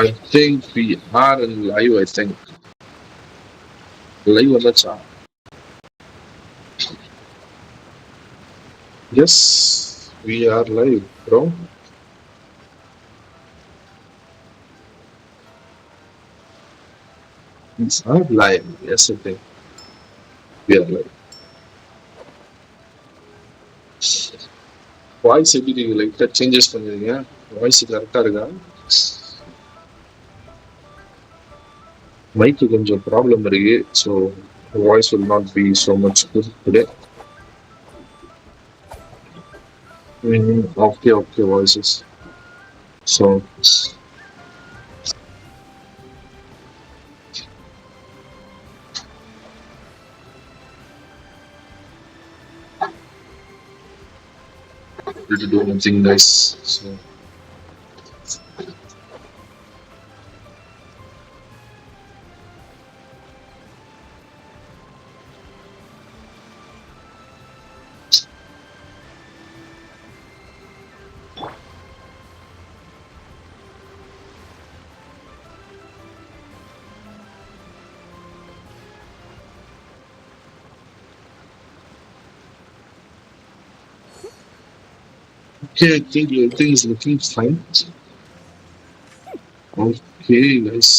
I think we are in live. I think live on the chat. Yes, we are live, bro. We are live. Yes, I think we are live. Voice எப்படி நீங்க லைட்டா changes பண்ணுவீங்க? Voice கரெக்டா இருக்கா? மைக்கு கொஞ்சம் problem இருக்கு. So voice will not be so much good today. Okay, voices. So to do anything nice. So okay, I think everything is looking fine. Okay, nice.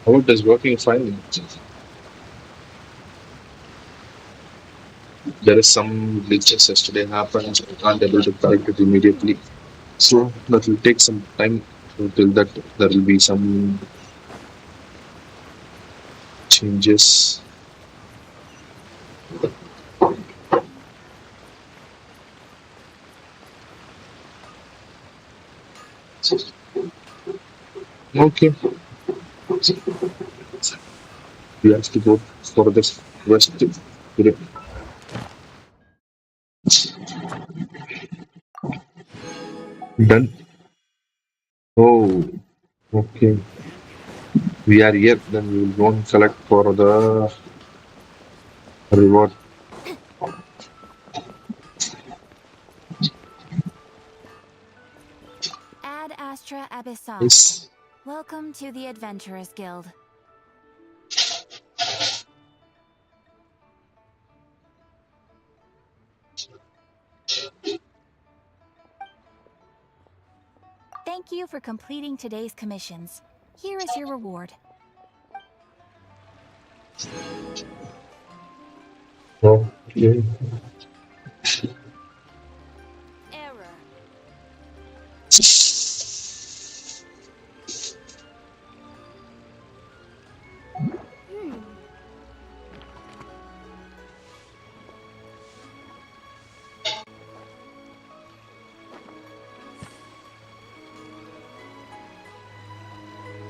How it is working fine. There is some glitches yesterday happened, so I can't able to correct it immediately. So that will take some time. So till that there will be some changes. Okay. We have to go for this quest today. Done. Oh, okay. We are here. Then we will go and select for the reward. Ad Astra Abyssal. Yes. Welcome to the Adventurers Guild. Thank you for completing today's commissions. Here is your reward. Okay. Error.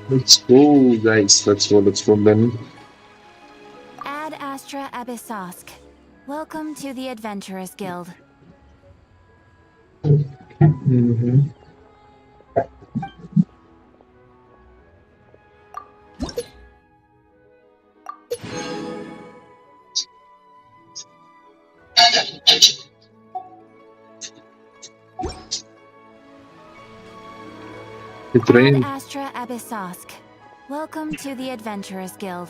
Let's go, guys. Let's go then. Ad Astra Abyssosk. Welcome to the Adventurers Guild. Mm-hmm. It Ad rained. Astra Abyssosk. Welcome to the Adventurers Guild.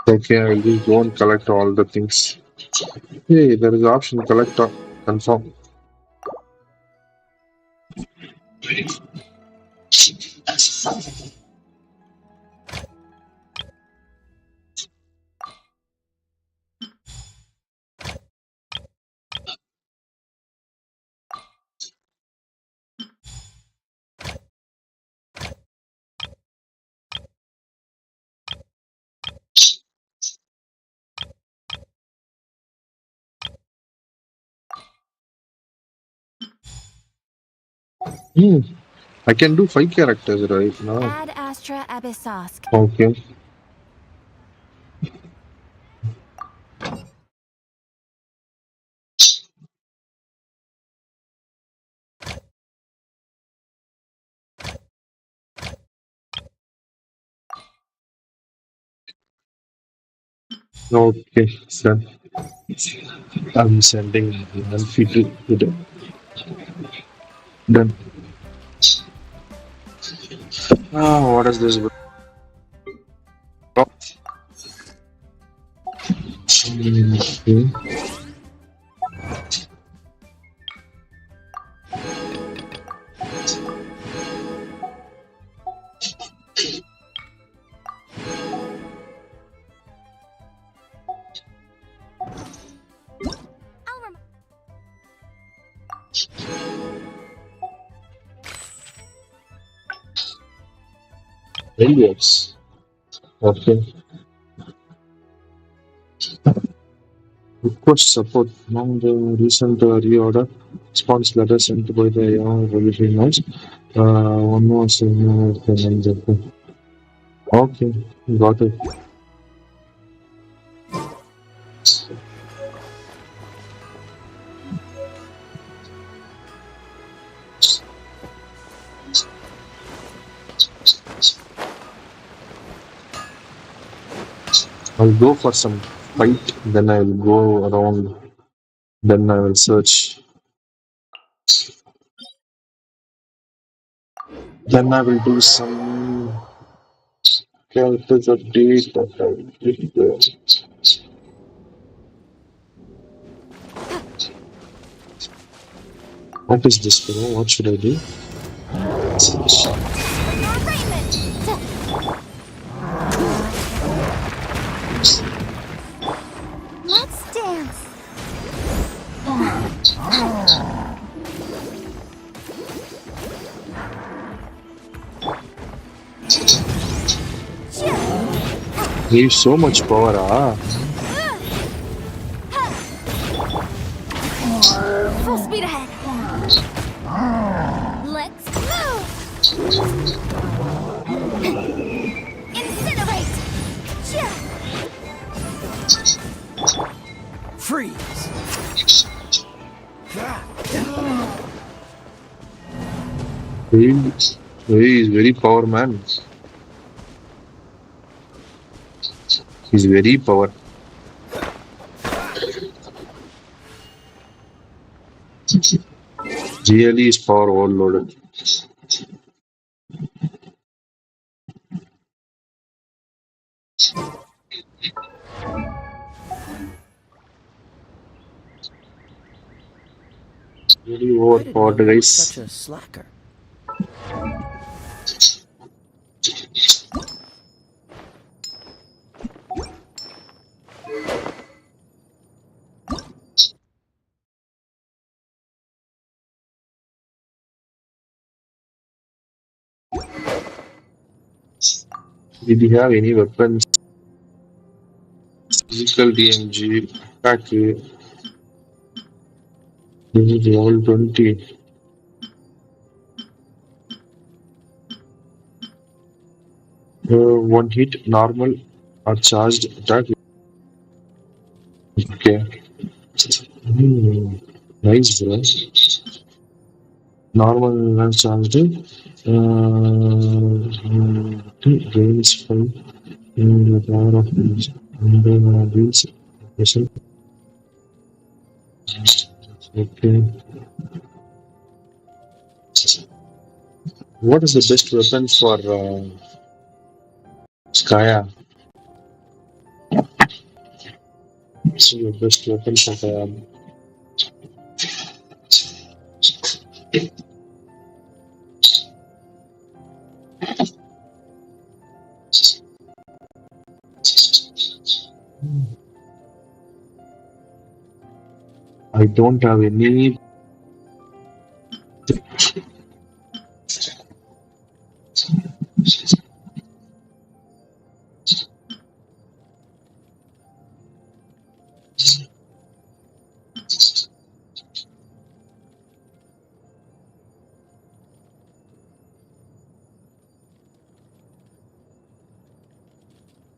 Okay, I will just go and collect all the things. Hey, there is an option collect or confirm. I can do 5 characters right now. Ad Astra Abyssosk. Okay. Okay, sir. I'm sending Alfie to the done. What is this, bro? Okay. I'll rem- Failures. Okay. Request support among the recent reorder. Response letter sent by the young Revolution Knights. One more signal of the manager. Okay, got it. I'll go for some fight, then I will go around, then I will search. Then I will do some characters update that I will hit there. What is this, bro? What should I do? Search. for your arraignment! Let's dance! He has so much power, ah. Full speed ahead! Let's move! Incinerate! Freeze! He is very power man. He's very power. Really is power overloaded. Really I didn't know overpowered, you were guys. such a slacker. Did he have any weapons? Physical DMG, attack, this is level 20. One hit, normal or charged attack. Okay. Hmm. Nice, bro. Normal and charged. Gains from the power of these. And then deals. Okay. What is the best weapon for Skya? So your best weapon for I don't have any.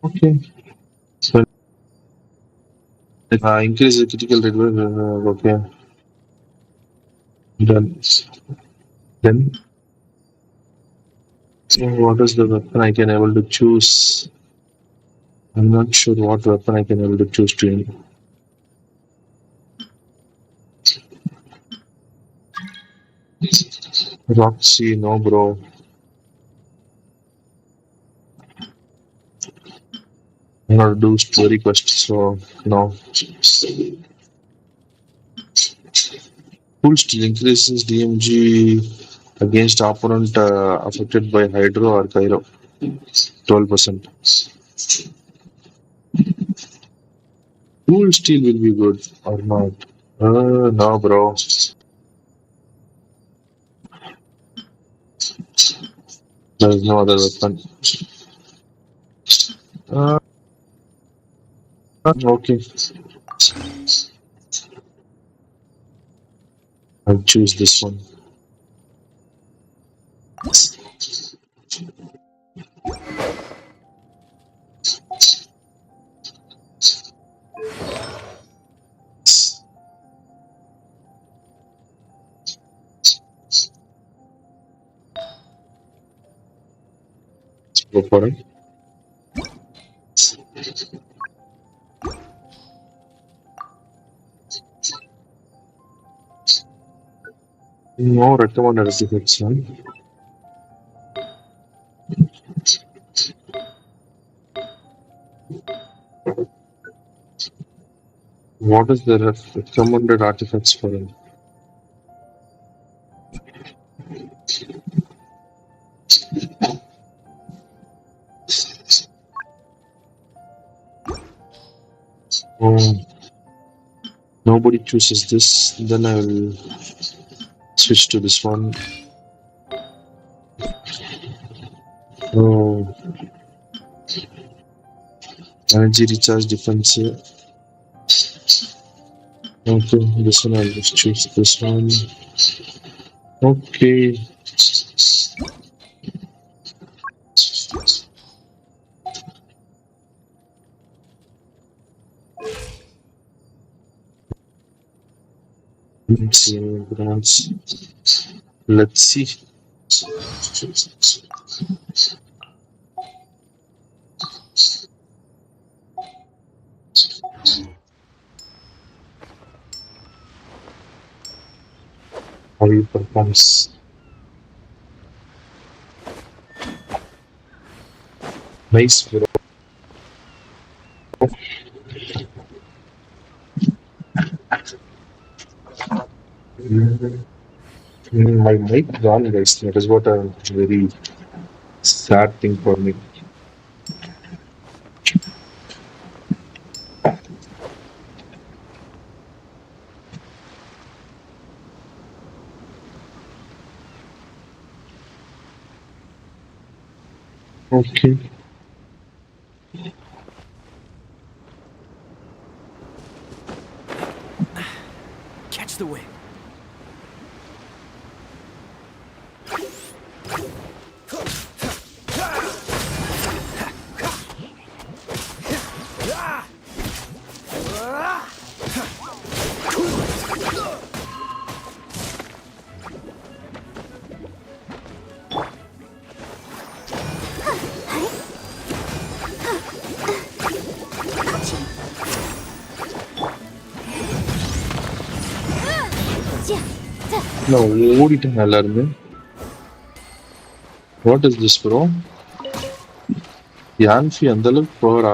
Okay. So increase the critical rate. Okay. Done. Then what is the weapon I can able to choose? I'm not sure what weapon I can able to choose to aim. Roxy, no bro. I'm gonna do story quest, so no. Full still increases DMG against opponent affected by Hydro or Cairo. 12%. Full steel will be good or not? No, bro. There is no other weapon. Uh, okay. I'll choose this one. Let's go for it. No recommended artifacts, man. What is the recommended artifacts for him? Oh, nobody chooses this. Then I will switch to this one. Oh, energy recharge defense here. Okay, this one I'll just choose this one. Okay. Let's see. Let's see. How he performs. Nice, bro. My mic gone, guys. That is what a very sad thing for me. Okay. Catch the wind. No, ஓடிட்டேன் எல்லாருமே. What is this, bro? Yanfi அந்த அளவுக்கு போறா.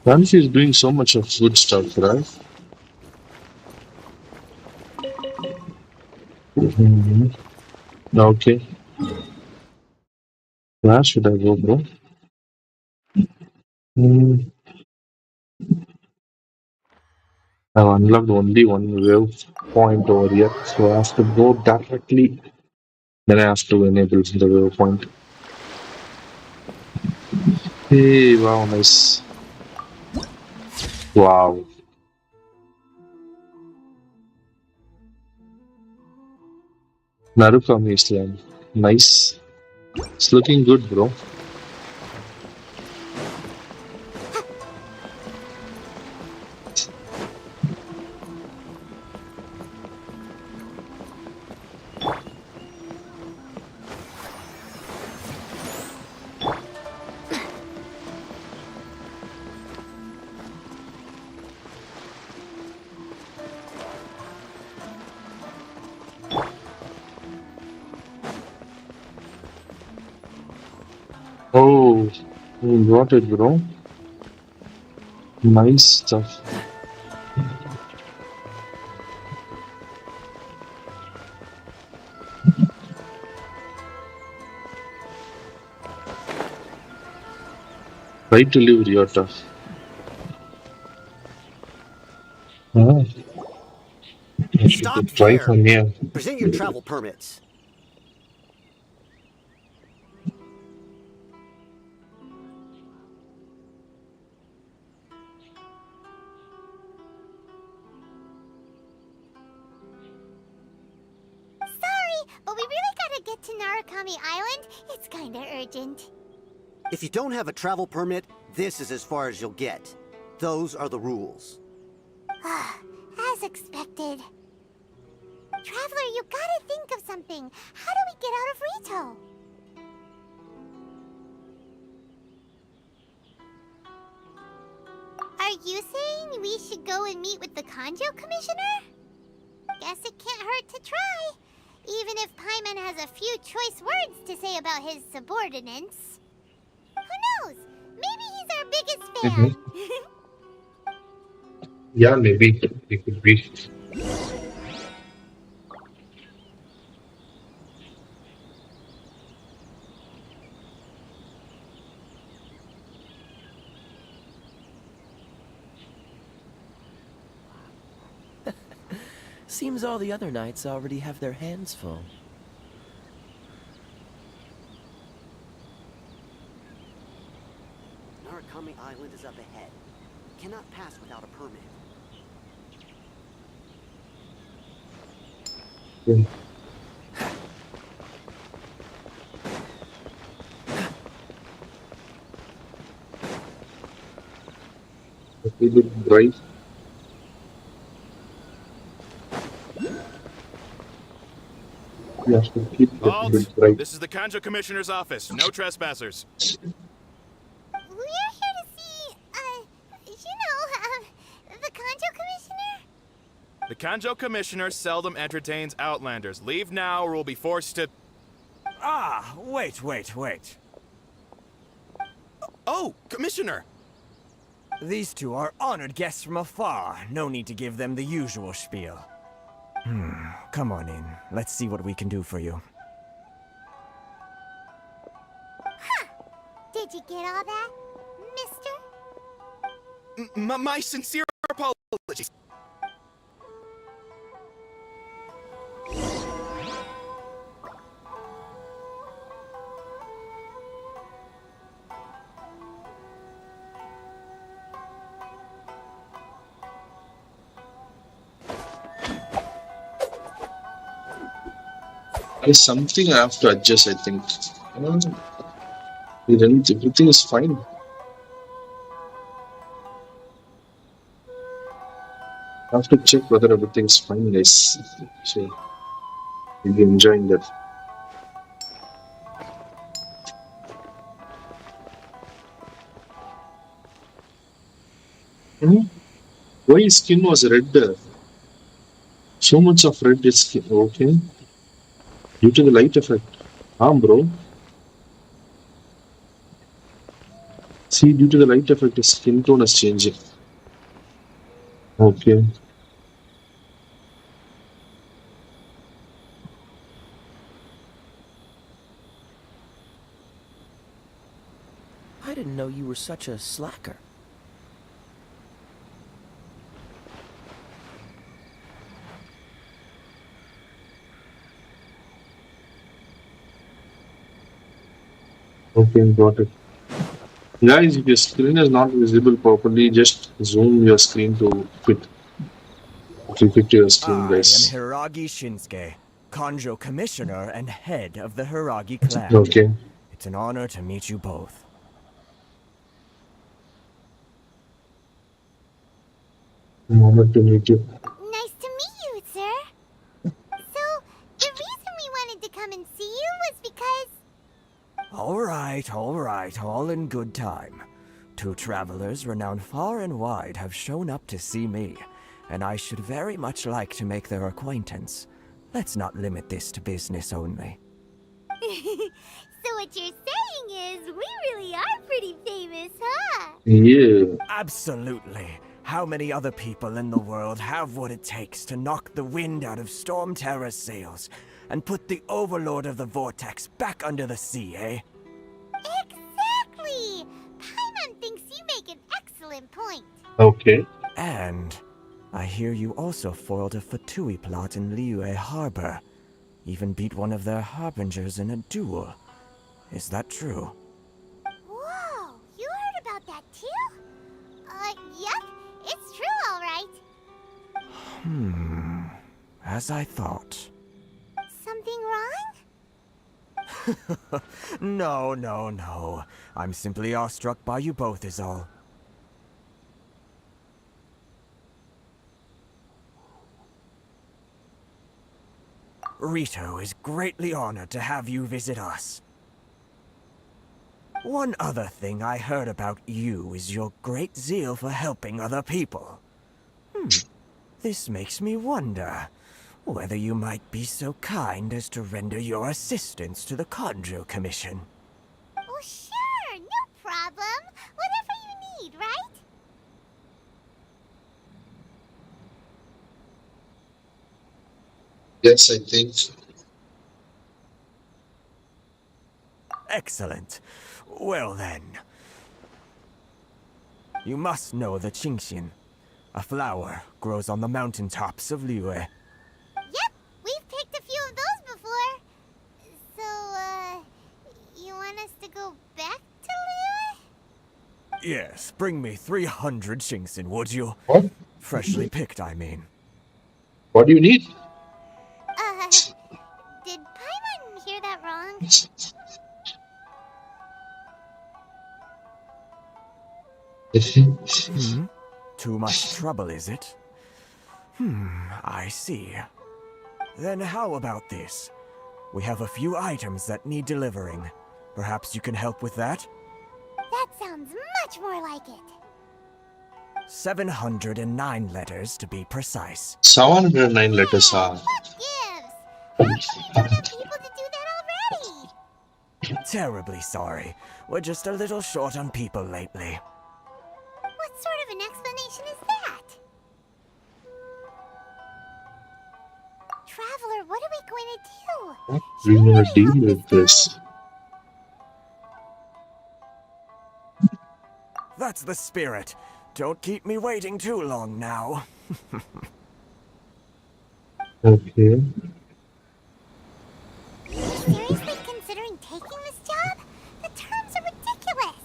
Yanfi is doing so much of good stuff, right? Mm-hmm. Okay. Where should I go, bro? Hmm. I've unlocked only one wave point over here, so I have to go directly. Then I have to enable the wave point. Hey, wow, nice. Wow. Narukami Islam. Nice. It's looking good, bro. Oh, you got it, bro. Nice stuff. Right to live, Ryota. Ah, I Stop should try there! from here. Present your travel permits. Sorry, but we really gotta get to Narukami Island. It's kinda urgent. If you don't have a travel permit, this is as far as you'll get. Those are the rules. As expected. Traveler, you gotta think of something. How do we get out of Rito? Are you saying we should go and meet with the Kanjo Commissioner? Guess it can't hurt to try. Even if Paimon has a few choice words to say about his subordinates. Who knows? Maybe he's our biggest fan. Yeah, maybe it could be. Seems all the other knights already have their hands full. Narukami Island is up ahead. Cannot pass without a permit. Yeah. We look right. We have to keep the Halt! right. This is the Kanjo Commissioner's office. No trespassers. We're here to see, the Kanjo Commissioner? The Kanjo Commissioner seldom entertains Outlanders. Leave now or we'll be forced to... Ah, wait. Oh, Commissioner! These two are honored guests from afar. No need to give them the usual spiel. Come on in. Let's see what we can do for you. Did you get all that, mister? My sincere apologies. There's something I have to adjust, I think. Everything is fine. I have to check whether everything's fine, guys. So, you'll be enjoying that. Why his skin was red? So much of red is skin. Okay. Due to the light effect. Bro. See, due to the light effect, his skin tone is changing. Okay. I didn't know you were such a slacker. Okay, got it. Guys, if your screen is not visible properly, just zoom your screen to fit. To fit your screen, I am guys. Hiragi Shinsuke, Kanjo Commissioner and head of the Hiragi clan. Okay. It's an honor to meet you both. Moment to meet you. Nice to meet you, sir. So, the reason we wanted to come and see you was because... All right, all in good time. Two travelers renowned far and wide have shown up to see me, and I should very much like to make their acquaintance. Let's not limit this to business only. So what you're saying is, we really are pretty famous, huh? Yeah. Absolutely. How many other people in the world have what it takes to knock the wind out of Storm Terror's sails and put the Overlord of the Vortex back under the sea, eh? Exactly! Paimon thinks you make an excellent point. Okay. And I hear you also foiled a Fatui plot in Liyue Harbor. Even beat one of their harbingers in a duel. Is that true? Whoa, you heard about that too? Yep, it's true, alright. As I thought. Something wrong? No. I'm simply awestruck by you both is all. Rito is greatly honored to have you visit us. One other thing I heard about you is your great zeal for helping other people. This makes me wonder whether you might be so kind as to render your assistance to the Conjo Commission. Oh, sure, no problem. Whatever you need, right? Yes, I think. Excellent. Well then. You must know the Qingxian. A flower grows on the mountaintops of Liyue. Yep, we've picked a few of those before. So, you want us to go back to Liyue? Yes, bring me 300 Qingxian, would you? What? Freshly picked, I mean. What do you need? Did Paimon hear that wrong? Too much trouble, is it? I see. Then how about this? We have a few items that need delivering. Perhaps you can help with that? That sounds much more like it. 709 letters to be precise. 709 letters are. What gives? How come you don't have people to do that already? Terribly sorry. We're just a little short on people lately. What sort of an explanation is that? Traveler, what are we going to do? We're Should we gonna really deal help with this this. That's the spirit. Don't keep me waiting too long now. Okay. Are you seriously considering taking this job? The terms are ridiculous.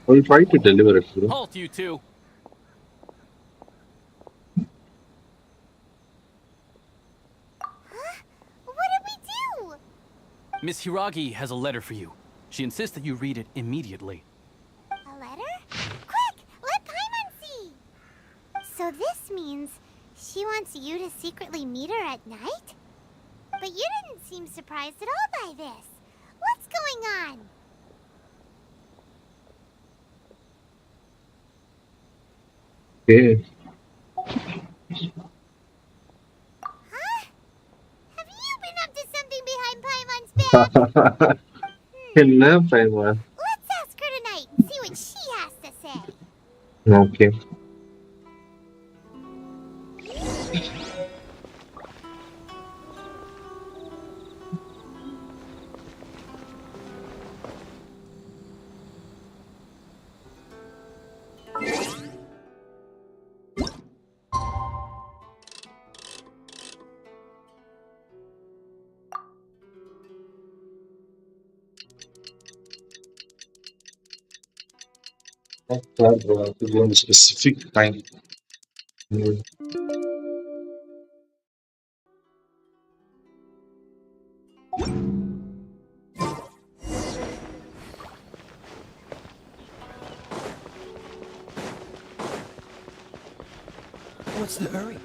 I'll try to deliver it, bro. Halt, you two! Huh? What did we do? Miss Hiragi has a letter for you. She insists that you read it immediately. A letter? Quick, let Paimon see. So this means she wants you to secretly meet her at night? But you didn't seem surprised at all by this. What's going on? Okay. Huh? Have you been up to something behind Paimon's back? Enough, Paimon. Let's ask her tonight and see what she has to say. Okay. To go on a specific time. What's the hurry?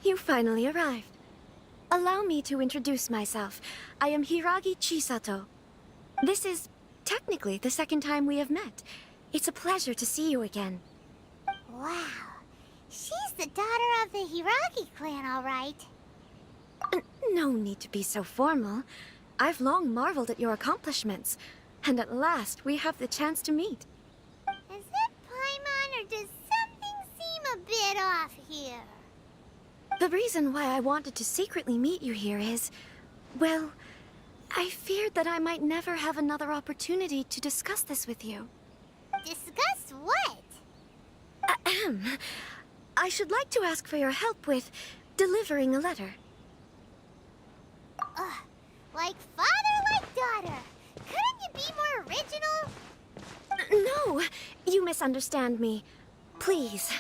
You finally arrived. Allow me to introduce myself. I am Hiragi Chisato. This is technically the second time we have met. It's a pleasure to see you again. Wow. She's the daughter of the Hiragi clan, all right. No need to be so formal. I've long marveled at your accomplishments, and at last we have the chance to meet. Is it Paimon, or does something seem a bit off here? The reason why I wanted to secretly meet you here is, well, I feared that I might never have another opportunity to discuss this with you. Discuss what? Ahem. I should like to ask for your help with delivering a letter. Like father, like daughter. Couldn't you be more original? No, you misunderstand me. Please,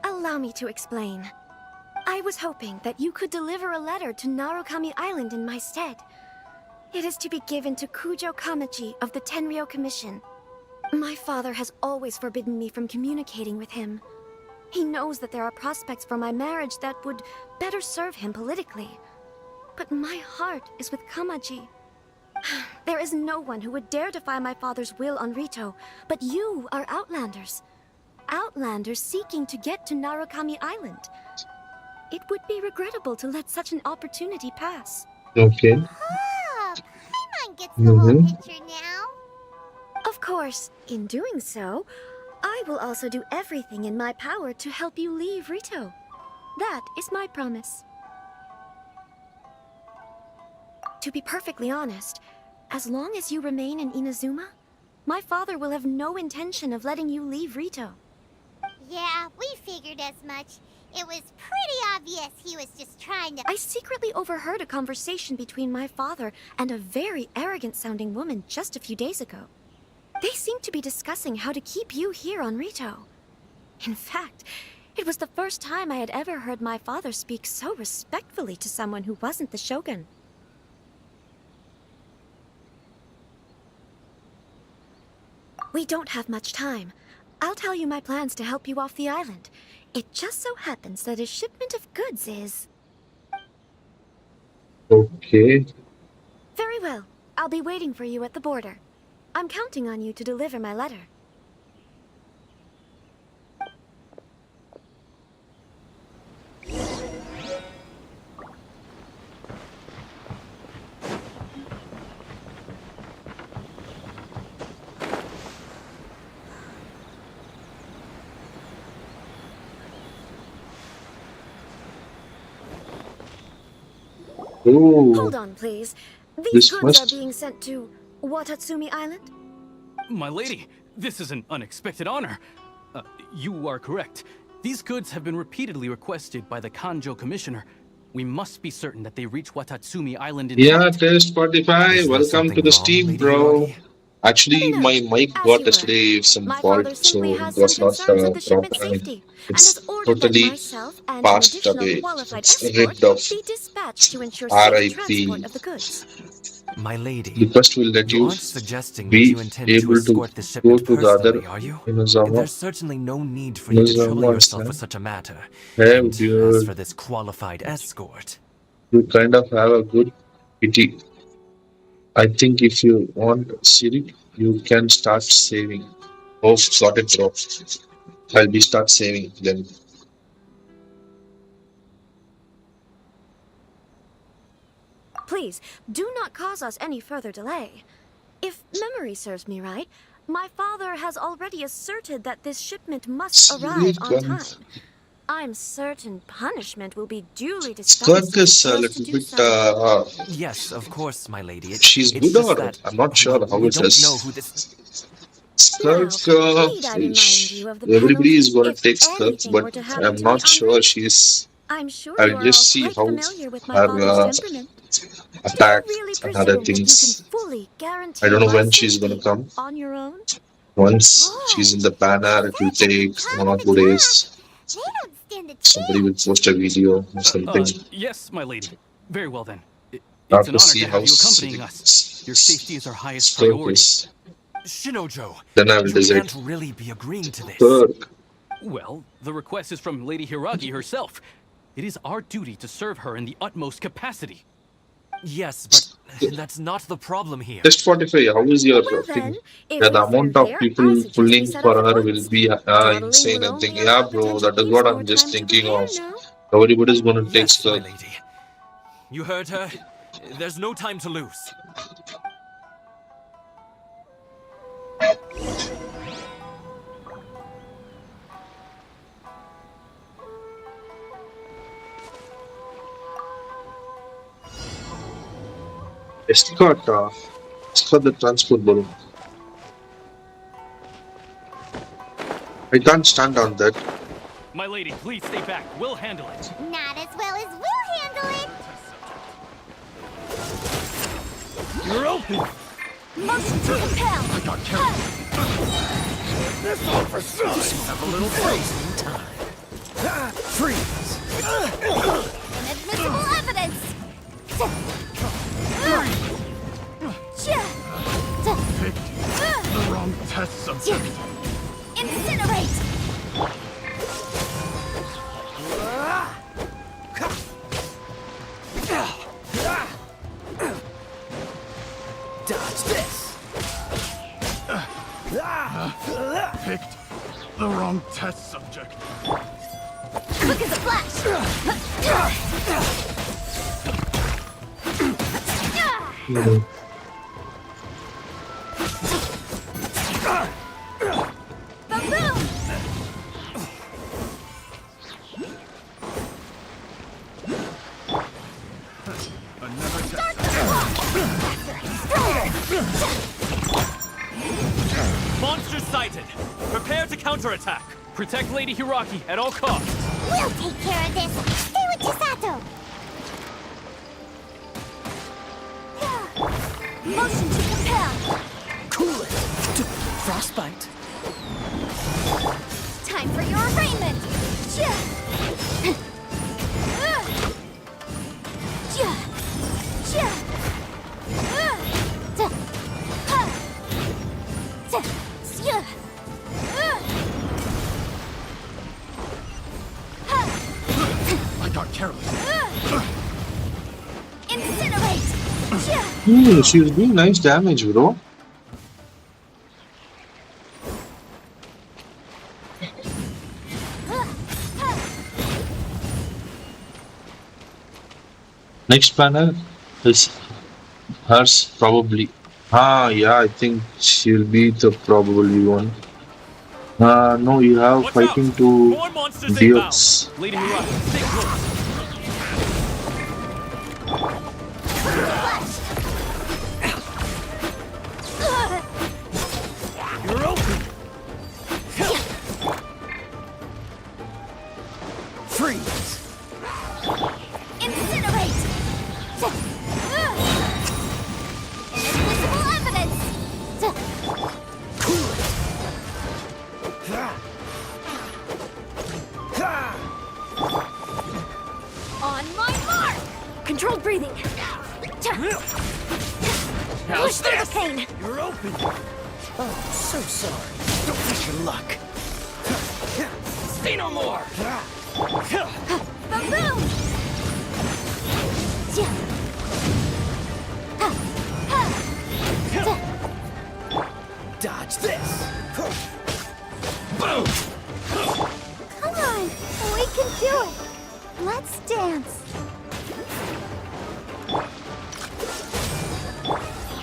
allow me to explain. I was hoping that you could deliver a letter to Narukami Island in my stead. It is to be given to Kujo Kamachi of the Tenryou Commission. My father has always forbidden me from communicating with him. He knows that there are prospects for my marriage that would better serve him politically. But my heart is with Kamaji. There is no one who would dare defy my father's will on Rito, but you are Outlanders. Outlanders seeking to get to Narukami Island. It would be regrettable to let such an opportunity pass. Okay. Ah, Paimon gets the whole picture now. Of course, in doing so, I will also do everything in my power to help you leave Rito. That is my promise. To be perfectly honest, as long as you remain in Inazuma, my father will have no intention of letting you leave Rito. Yeah, we figured as much. It was pretty obvious he was just trying to... I secretly overheard a conversation between my father and a very arrogant-sounding woman just a few days ago. They seemed to be discussing how to keep you here on Rito. In fact, it was the first time I had ever heard my father speak so respectfully to someone who wasn't the shogun. We don't have much time. I'll tell you my plans to help you off the island. It just so happens that a shipment of goods is... Okay. Very well. I'll be waiting for you at the border. I'm counting on you to deliver my letter. Oh, Hold on, please. These this goods must... are being sent to Watatsumi Island? My lady, this is an unexpected honor. You are correct. These goods have been repeatedly requested by the Kanjo Commissioner. We must be certain that they reach Watatsumi Island intact. Yeah, test Spotify. Welcome to the Steam, bro. Actually, No, my mic as got you yesterday some My fault, father so simply it has some was not concerns with the shipment's proper. safety, and It's has ordered that totally myself and an passed additional away. qualified It's escort ripped off. be dispatched to ensure safe transport RIP. of the goods. My lady, The first will let you you aren't suggesting that be you intend to able to escort the go shipment to the other personally, are you? Inazuma. There's certainly no need for you to trouble yourself with such a matter. Hey, And as dude, for this qualified escort, you kind of have a good pity. I think if you want Siri, you can start saving. Oh, got it, bro. I'll be start saving then. Please, do not cause us any further delay. If memory serves me right, my father has already asserted that this shipment must arrive on time. I'm certain punishment will be duly dispensed Skirt is if a he fails to little do bit. so. yes, of course, my lady. She's It's good just or that, I'm not sure well, how we it don't know is. who this... Skirts, Need I remind you of the everybody is penalty gonna if take skirts, anything but were to happen I'm to not me en sure route? she's. I'm sure I'll you are just all see quite how familiar with my her father's temperament. Do you attack really and other presume that you can things. fully guarantee I don't know my when she's gonna safety come. on your own? Once she's Boy, in the banner, it will such at the take top 1 of or the 2 days. class. They don't stand a Somebody will chance. post a video or something. Yes, my lady. Very well then. I It's have an to honor see to how have you accompanying us. Your safety is our highest Skirk priority. is. Shinojo, Then I will you decide. can't really be agreeing to this. Skirk. Well, the request is from Lady Hiragi herself. It is our duty to serve her in the utmost capacity. Yes, but that's not the problem here. Just 45. How is your Well thing? then, if Yeah, the it's amount fair of there, people I suggest we pulling set for off at her will once. be Dawdling insane. will I think. only Yeah, allow bro. potential That is thieves what I'm more just time to thinking prepare, of. no? Everybody's gonna take Yes, my stuff. lady. You heard her? There's no time to lose. Escort the transport balloon. I can't stand on that. My lady, please stay back. We'll handle it. Not as well as we'll handle it. You're open! Motion to compel! I got carried. This all for size. Have a little freezing time. Freeze. Inadmissible evidence. Picked the wrong test subject. Incinerate. Dodge this. Picked the wrong test subject. Quick as a flash. Mhm. Boom! Monster sighted. Prepare to counterattack. Protect Lady Hiraki at all costs. We'll take care of this. Stay with Chisato. Motion to compel. Cool it. Frostbite. Time for your arraignment. I got careless. Incinerate. She's doing nice damage, bro. Next panel is hers, probably. Yeah, I think she'll be the probably one. No, you have Watch fighting out. to More monsters inbound. Diox. Lady Hiraki, stay close. You're open. Freeze. Incinerate. Inadmissible evidence. Cool it. On my mark. Controlled breathing. Push through the pain. You're open. Oh, so sorry. Don't push your luck. Say no more! Boom! Dodge this. Boom! Come on, we can do it. Let's dance.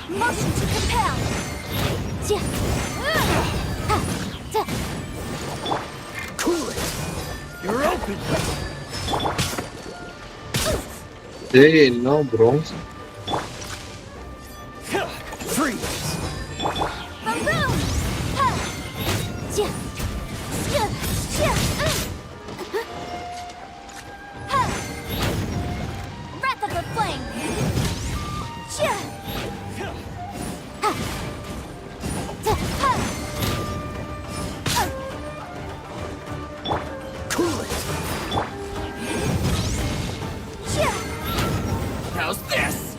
Motion to compel. Cool it. You're open. Hey, no, bro. Freeze. Boom! Wrath of the Flame! Cool it. How's this?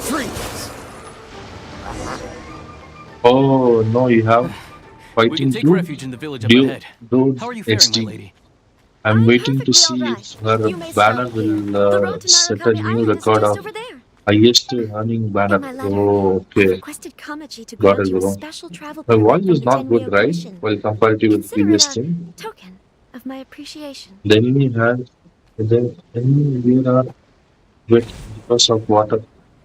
Freeze. Oh, no, you have We can fighting take you? refuge in the village up Dude, ahead. dude, How are you it's faring, my D. lady? I'm waiting to Perfectly all see right. if her You may banner stop here. will The road to set a Narukami new Island is record just of over there. highest earning banner. In my letter, Oh, I've okay. requested Kamachi to Got grant it, you a bro. special travel My permit voice from is the not good, Tenryou right? Commission. Well, comparative with Consider it previous a thing. token of my appreciation. The enemy has the enemy here are wet because of water.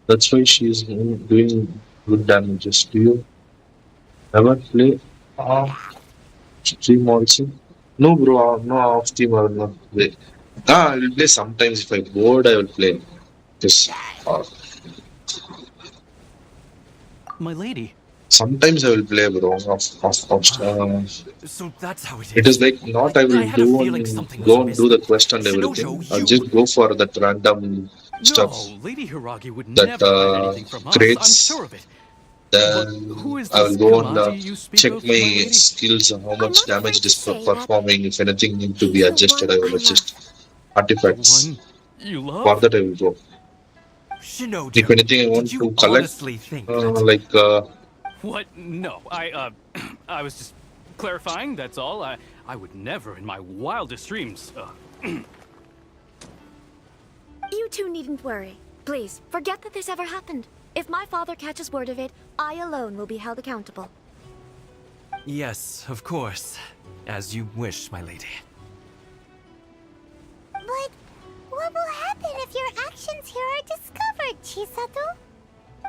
That's why she is doing good damages. Do you ever play off stream also? No, bro. No off stream or not play. I will play sometimes if I'm bored. I will play. Just My lady. sometimes I will play, bro. So that's how it It is is. like not I I will had a do feeling and something was go and amiss, do the but quest and everything. Shinojo, I'll you... just go for that random stuff No, Lady Hiragi would that never hide anything from us. I'm crates. sure of it. But who Then is I will this go and Kamaji you speak check of, my my lady? skills and how I'm much not damage afraid it to is say that performing. If anything need to be he's the adjusted, one I will I adjust. love. The Artifacts. one you For love? that I will go. If Shinojo, anything I did want you to collect, honestly think that... like What? No, I was just clarifying, that's all. I would never in my wildest dreams, You two needn't worry. Please, forget that this ever happened. If my father catches word of it, I alone will be held accountable. Yes, of course. As you wish, my lady. But what will happen if your actions here are discovered, Chisato?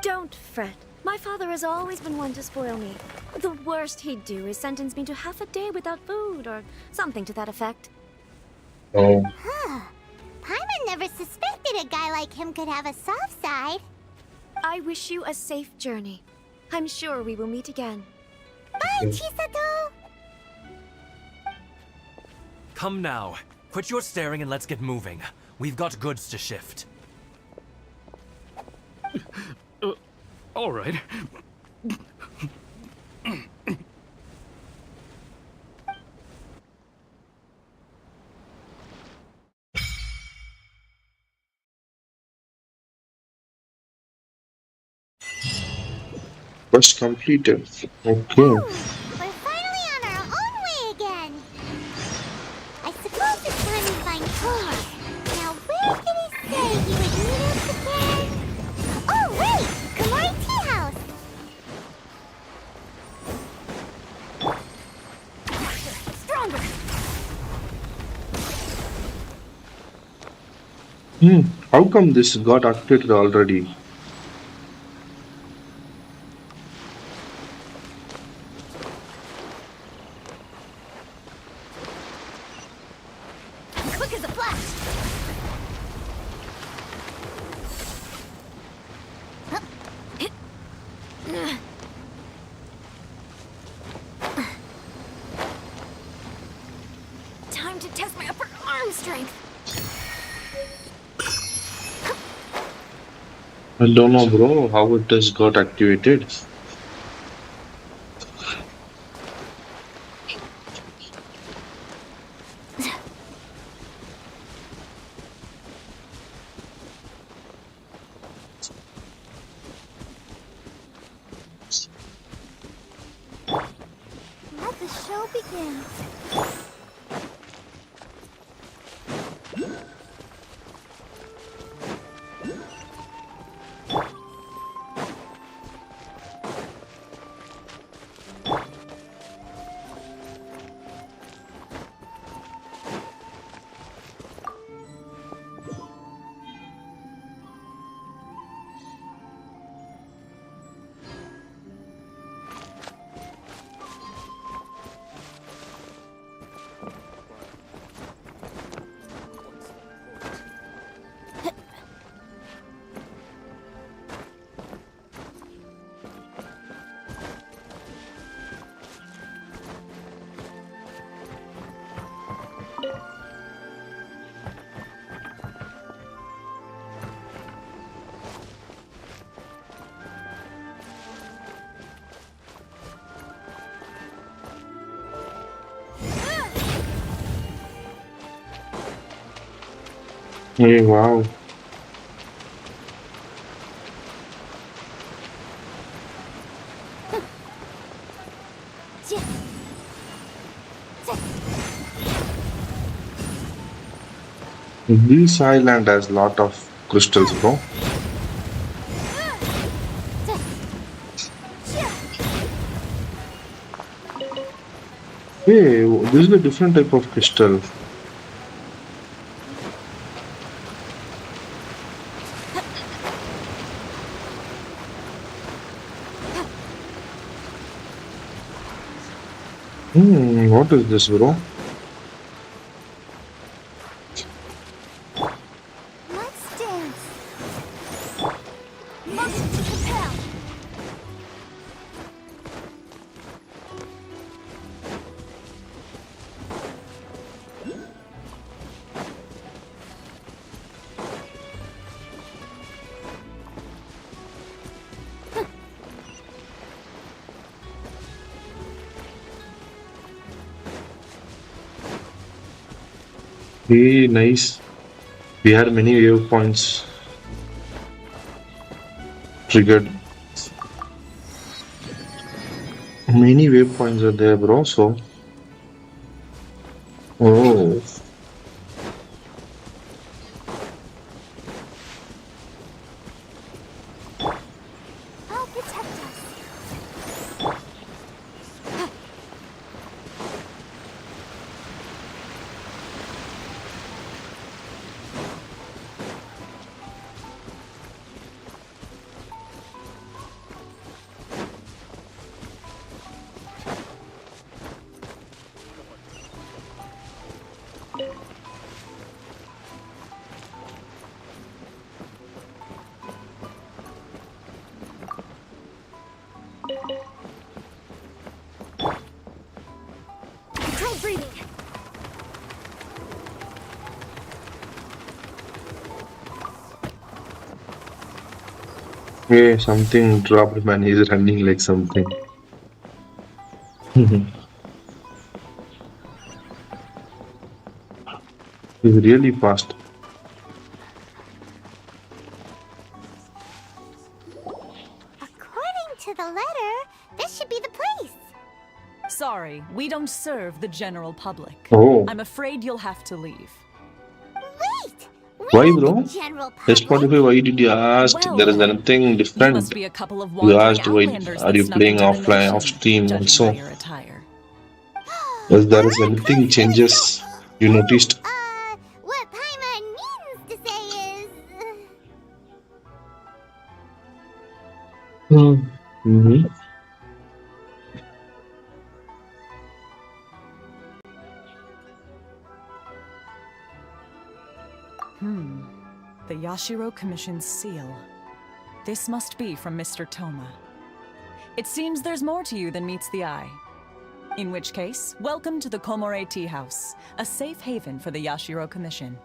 Don't fret. My father has always been one to spoil me. The worst he'd do is sentence me to half a day without food, or something to that effect. oh, Huh. Paimon never suspected a guy like him could have a soft side. I wish you a safe journey. I'm sure we will meet again. Bye, Chisato! Come now. Quit your staring and let's get moving. We've got goods to shift. all right. quest completed. Okay. We're finally on our own way again. I suppose it's time we find Thor. Now, where did he say he would meet us again? Oh, wait! Kamari Tea House! Stronger! How come this got activated already? Quick as a flash! Time to test my upper arm strength. I don't know, bro, how it has got activated. Let the show begin. Hey, wow. This island has lot of crystals, bro. Hey, this is a different type of crystal. What is this, bro? Let's dance. Motion to compel. Hey, nice. We had many wave points triggered. Many wave points are there, bro. So, oh, I'll protect us. Try breathing. hey, something dropped, man. He's running like something. He's really fast. According to the letter, this should be the place. Sorry, we don't serve the general public. Oh, I'm afraid you'll have to leave. Wait! why, We're bro? the general public. Spotify, why did you ask? Well There is then, anything You different. must be a couple of You wandering asked why outlanders are that you snuck playing into the offline, off nation, Steam judging by also? your attire. If there is Alright, anything Chris, changes you noticed. What Paimon means to say is... Mm-hmm. The Yashiro Commission's seal. This must be from Mr. Toma. It seems there's more to you than meets the eye. In which case, welcome to the Komore Tea House, a safe haven for the Yashiro Commission.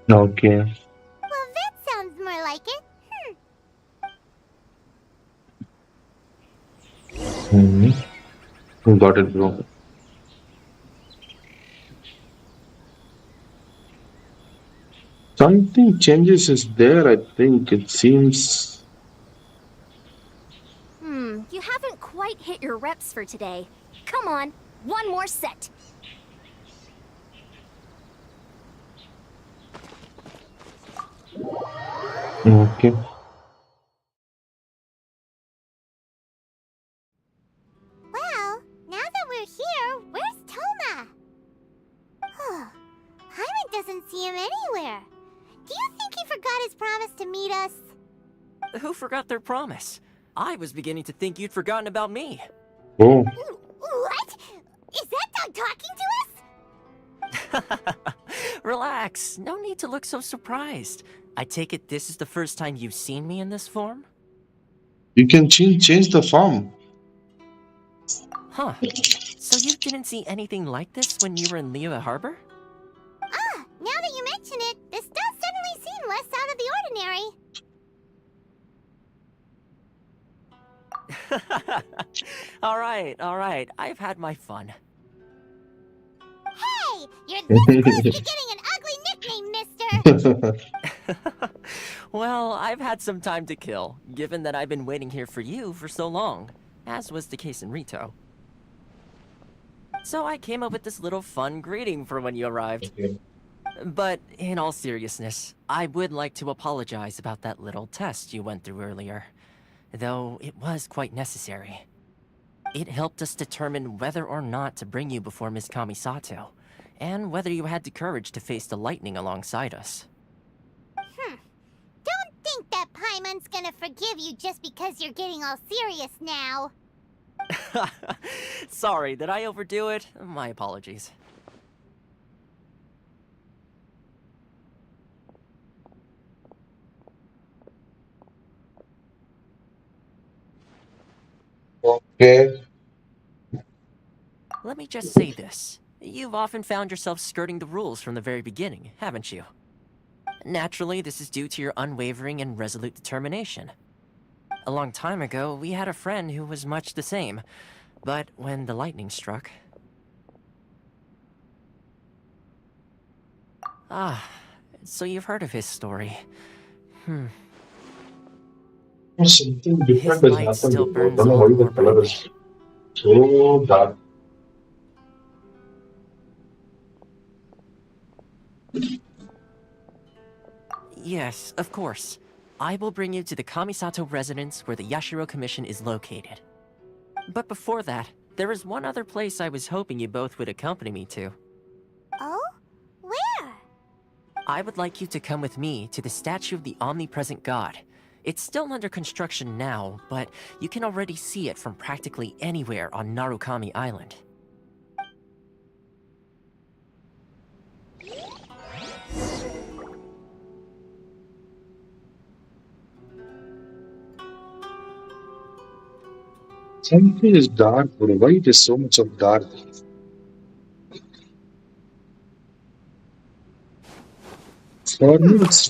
Okay. Well, that sounds more like it. Mm-hmm. Got it, bro. Something changes is there, I think. It seems. You haven't quite hit your reps for today. Come on, one more set. Okay. Well, now that we're here, where's Toma? Hyman doesn't see him anywhere. Do you think he forgot his promise to meet us? Who forgot their promise? I was beginning to think you'd forgotten about me. Oh. What? Is that dog talking to us? Relax. No need to look so surprised. I take it this is the first time you've seen me in this form? You can change the form. Huh. So you didn't see anything like this when you were in Liyue Harbor? Now that you mention it, this does suddenly seem less out of the ordinary. All right. I've had my fun. Hey! You're this close to getting an ugly nickname, mister! Well, I've had some time to kill, given that I've been waiting here for you for so long, as was the case in Rito. So I came up with this little fun greeting for when you arrived. But in all seriousness, I would like to apologize about that little test you went through earlier. Though it was quite necessary. It helped us determine whether or not to bring you before Miss Kamisato, and whether you had the courage to face the lightning alongside us. Don't think that Paimon's gonna forgive you just because you're getting all serious now. Sorry, did I overdo it? My apologies. Okay. Let me just say this. You've often found yourself skirting the rules from the very beginning, haven't you? Naturally, this is due to your unwavering and resolute determination. A long time ago, we had a friend who was much the same, but when the lightning struck... Ah, so you've heard of his story. Something different His has light happened. still I burns don't know all why the the more color brightly. is so dark. Yes, of course. I will bring you to the Kamisato residence where the Yashiro Commission is located. But before that, there is one other place I was hoping you both would accompany me to. Oh? Where? I would like you to come with me to the statue of the omnipresent god. It's still under construction now, but you can already see it from practically anywhere on Narukami Island. Something is dark, bro. Why it is so much of dark? For me, it's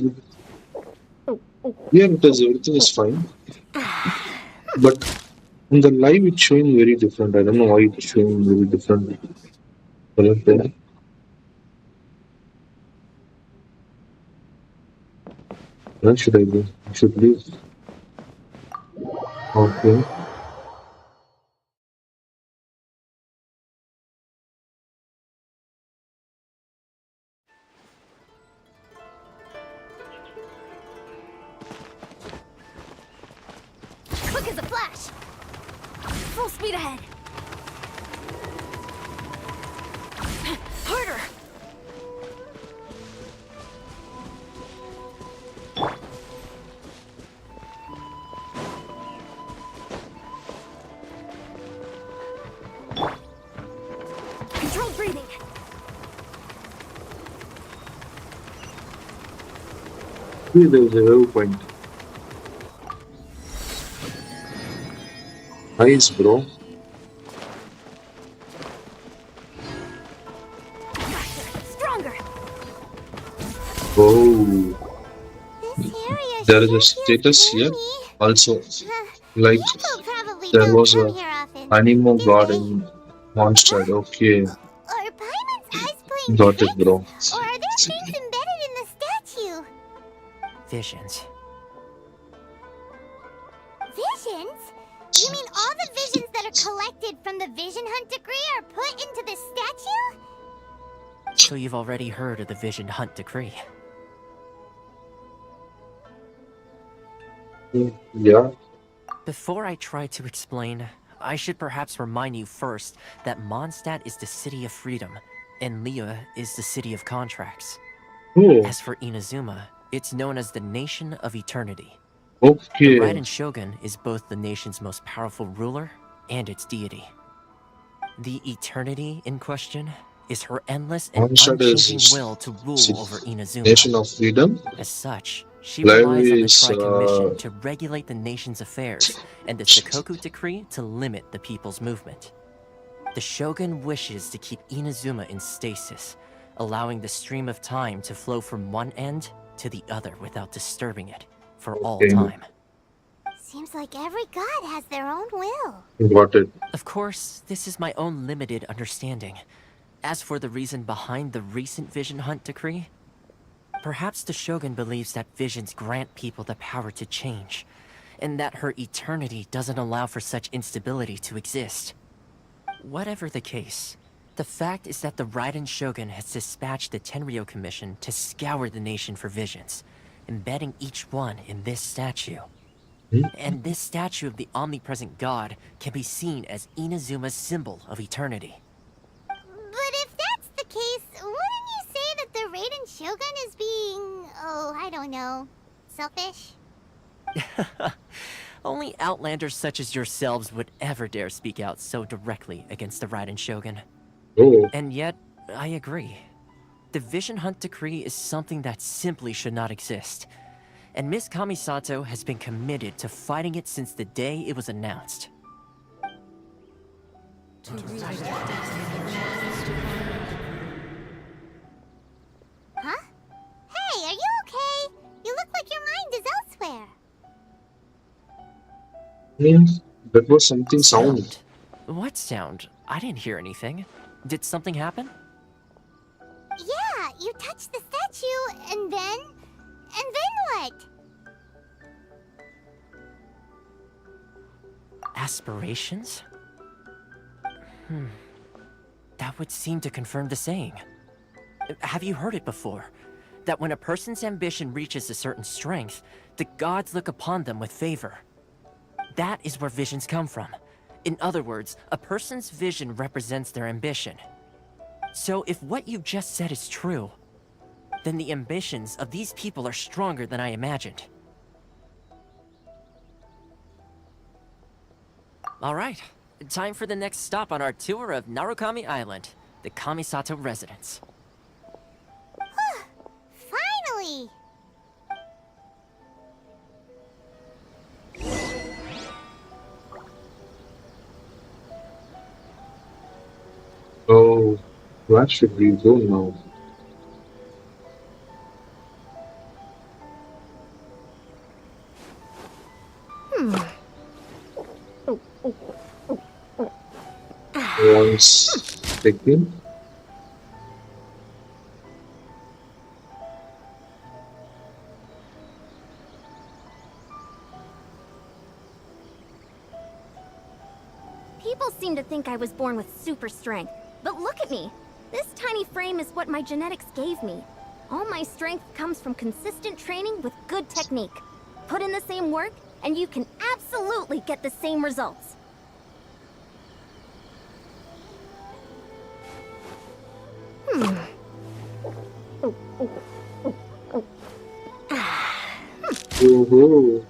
here. It is everything is fine, but in the live it's showing very different. I don't know why it's showing very different color there. Where should I go? I should leave. Okay. Quick as a flash! Full speed ahead! Harder! Controlled breathing! Here there is a arrow point. Nice, bro. Stronger! Oh, This area there is a sure status feels here. gloomy. Also, like People probably there don't was come a here often, animo do god they? in Monster. Okay, Are Paimon's eyes playing got tricks? it, bro. Or are there things embedded in the statue? Visions. Visions? You mean all the visions that are collected from the Vision Hunt decree are put into this statue? So you've already heard of the Vision Hunt decree. Yeah. Before I try to explain, I should perhaps remind you first that Mondstadt is the city of freedom, and Liyue is the city of contracts. Oh, As for Inazuma, it's known as the Nation of Eternity. okay. The Raiden Shogun is both the nation's most powerful ruler and its deity. The Eternity in question is her endless and Monster unchanging is will to rule over Inazuma. Nation of Freedom. As such, she Live relies on the is Tri-Commission to regulate the nation's affairs, and the Sakoku Decree to limit the people's movement. The Shogun wishes to keep Inazuma in stasis, allowing the stream of time to flow from one end to the other without disturbing it, for all Okay. time. Seems like every god has their own will. Got it. Of course, this is my own limited understanding. As for the reason behind the recent Vision Hunt decree, perhaps the Shogun believes that visions grant people the power to change, and that her eternity doesn't allow for such instability to exist. Whatever the case, The fact is that the Raiden Shogun has dispatched the Tenryou Commission to scour the nation for visions, embedding each one in this statue. And this statue of the omnipresent god can be seen as Inazuma's symbol of eternity. But if that's the case, wouldn't you say that the Raiden Shogun is being, I don't know, selfish? Only outlanders such as yourselves would ever dare speak out so directly against the Raiden Shogun. Oh. And yet, I agree. The Vision Hunt Decree is something that simply should not exist. And Miss Kamisato has been committed to fighting it since the day it was announced. Huh? Hey, are you okay? You look like your mind is elsewhere. That was something sound. What sound? I didn't hear anything. Did something happen? Yeah, you touched the statue, and then what? Aspirations? That would seem to confirm the saying. Have you heard it before? That when a person's ambition reaches a certain strength, the gods look upon them with favor. That is where visions come from. In other words, a person's vision represents their ambition. So if what you just said is true, then the ambitions of these people are stronger than I imagined. Alright, time for the next stop on our tour of Narukami Island, the Kamisato residence. Finally! Oh, where should we go now? Once taken. People seem to think I was born with super strength. But look at me! This tiny frame is what my genetics gave me. All my strength comes from consistent training with good technique. Put in the same work, and you can absolutely get the same results. Woohoo!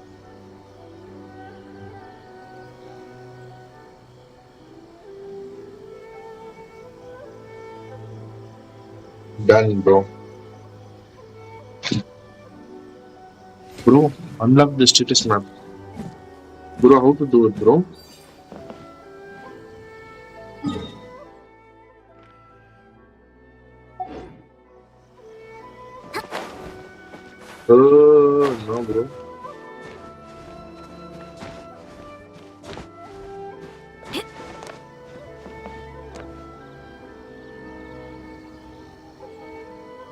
Done, bro. Bro, unlock the status map. Bro, how to do it, bro? No, bro.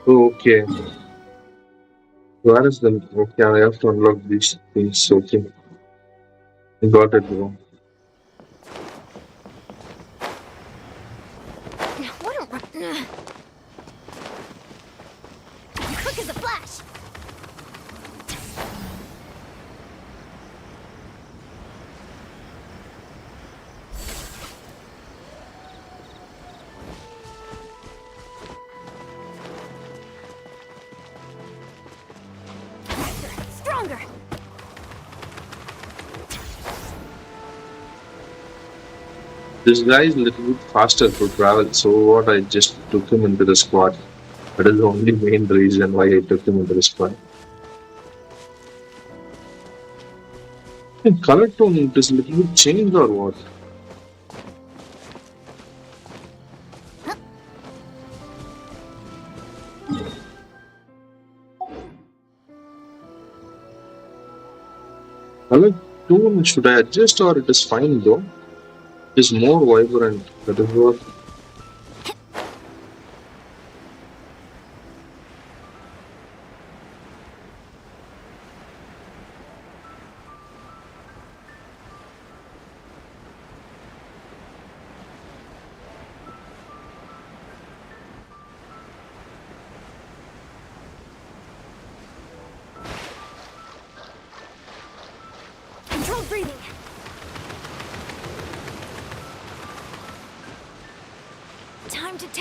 Okay. Where is the... Okay, I have to unlock these things. Okay. Got it, bro. Quick as a flash! Stronger! This guy is a little bit faster to travel, so what, I just took him into the squad. That is the only main reason why I took him into the squad. Hey, color tone, it is a little bit changed or what? Color tone, should I adjust or it is fine though? It is more vibrant, that is what.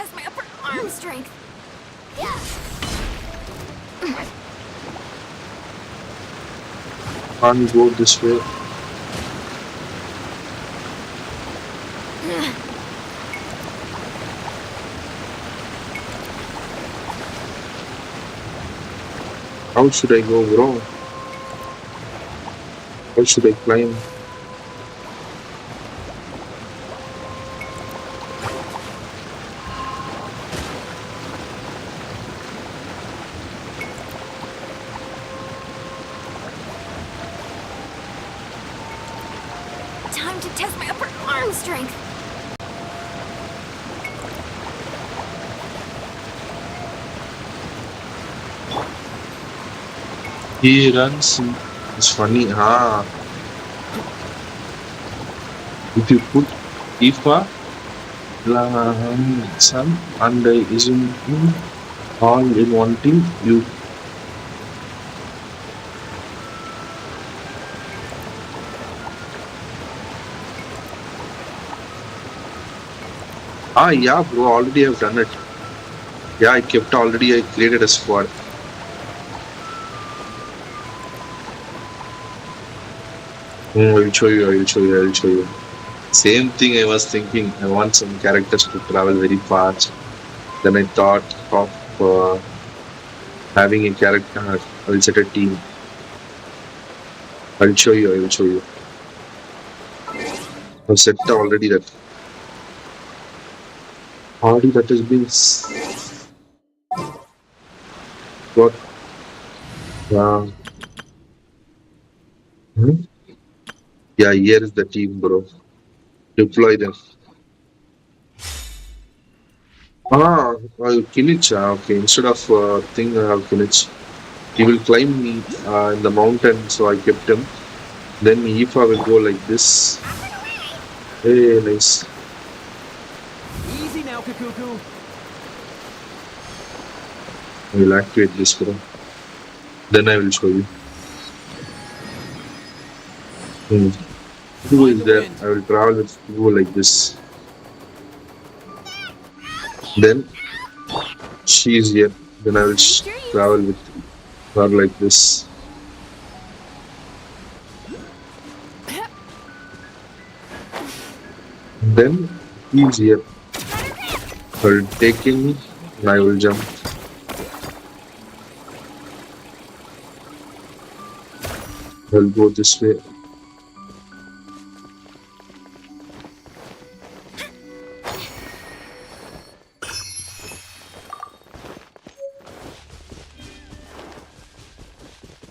test my upper arm strength. Can't go this way. How should I go, bro? How should I climb? Time to test my upper arm strength. He runs. It's funny, huh? If you put Ifa, Sun, and Izumi all in one team, you. Yeah, bro, already I've done it. Yeah, I created a squad. I will show you. Same thing I was thinking. I want some characters to travel very fast. Then I thought of having a character. I will set a team. I will show you. I've set already that. Already that has been. What? Yeah, here is the team, bro. Deploy them. I'll kill it. Okay, instead of thing, I'll kill it. He will climb me in the mountain, so I kept him. Then Ifa will go like this. Hey, nice. Easy now, Kakuku. I will activate this, bro. Then I will show you. Who is there? I will travel with Who like this. Then she is here. Then I will travel with her like this. Then he is here. I will take him and I will jump. I will go this way.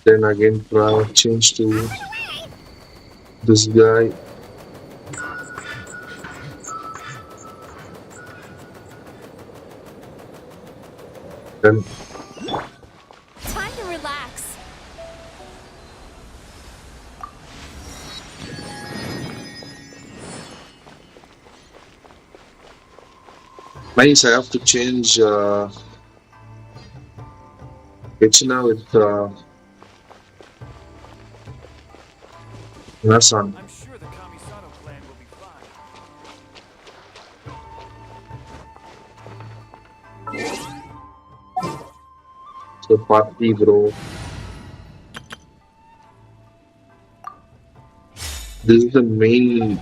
Then again change to this guy. Then Time to relax. nice, I have to change Genshin with Nasan. I'm sure the Kamisato plan will be fine. So party, bro. This is the main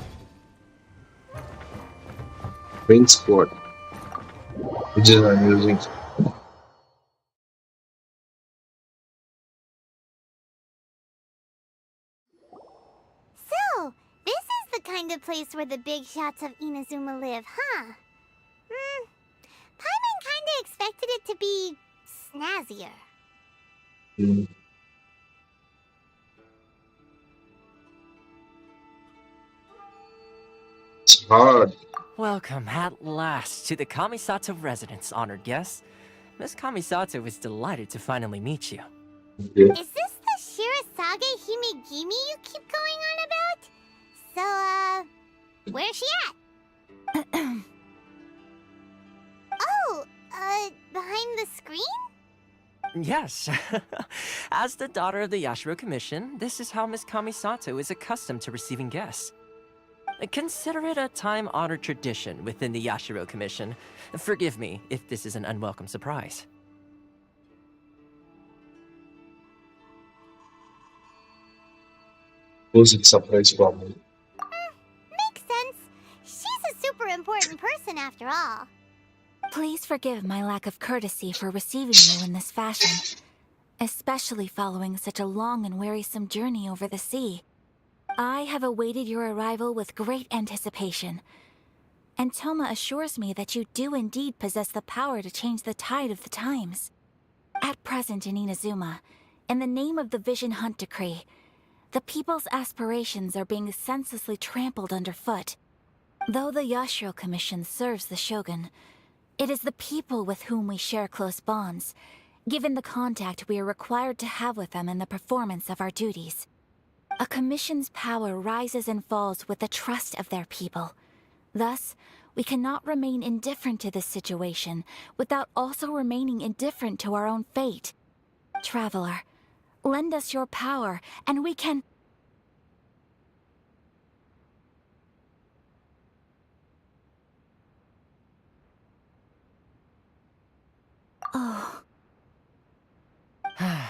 squad, which is I'm using. So, this is the kind of place where the big shots of Inazuma live, huh? Paimon kinda expected it to be snazzier. It's hard. Welcome at last to the Kamisato residence, honored guests. Miss Kamisato is delighted to finally meet you. Okay. Is this the Shirazage Himegimi you keep going on about? So, where's she at? Behind the screen? Yes. As the daughter of the Yashiro Commission, this is how Miss Kamisato is accustomed to receiving guests. Consider it a time-honored tradition within the Yashiro Commission. Forgive me if this is an unwelcome surprise. Was it surprise for me? Makes sense. She's a super important person after all. Please forgive my lack of courtesy for receiving you in this fashion, especially following such a long and wearisome journey over the sea. I have awaited your arrival with great anticipation, and Toma assures me that you do indeed possess the power to change the tide of the times. At present in Inazuma, in the name of the Vision Hunt Decree, the people's aspirations are being senselessly trampled underfoot. Though the Yashiro Commission serves the Shogun, it is the people with whom we share close bonds, given the contact we are required to have with them in the performance of our duties. A commission's power rises and falls with the trust of their people. Thus, we cannot remain indifferent to this situation without also remaining indifferent to our own fate. Traveler, lend us your power, and we can... Oh.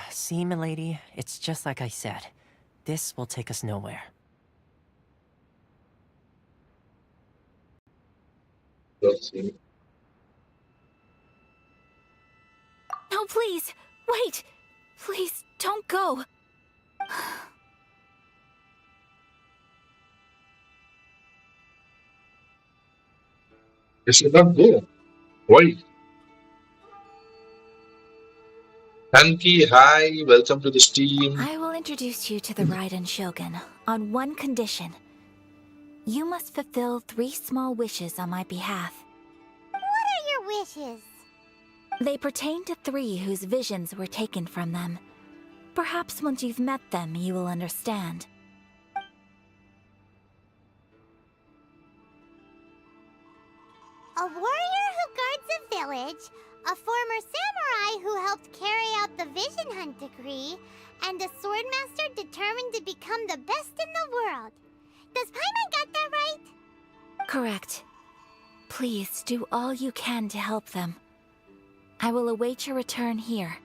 See, milady, it's just like I said. This will take us nowhere. No, please! Wait! Please, don't go! You should not go. Why? Hanki, hi, welcome to the stream. I will introduce you to the Raiden Shogun on one condition. You must fulfill 3 small wishes on my behalf. What are your wishes? They pertain to 3 whose visions were taken from them. Perhaps once you've met them, you will understand. A warrior who guards a village, a former samurai who helped carry out the Vision Hunt Decree, and a swordmaster determined to become the best in the world. Does Paimon got that right? Correct. Please do all you can to help them. I will await your return here.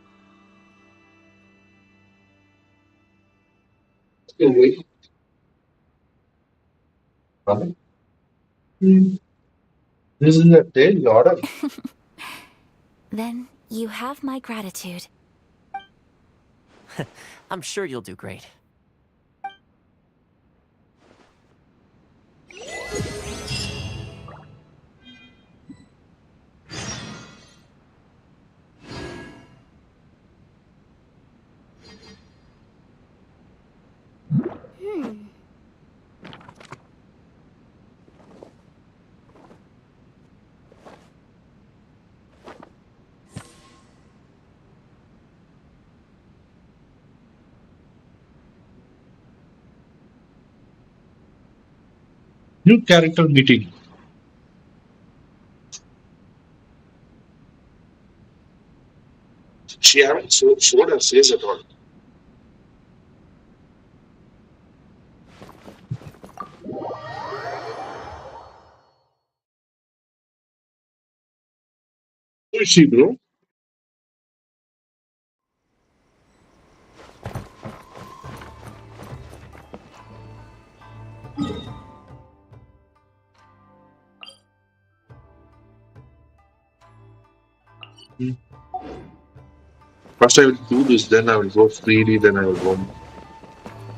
Wait. This is a daily order. Then you have my gratitude. I'm sure you'll do great. New character meeting. She haven't showed her face at all. Who is she, bro? First I will do this, then I will go freely, then I will roam.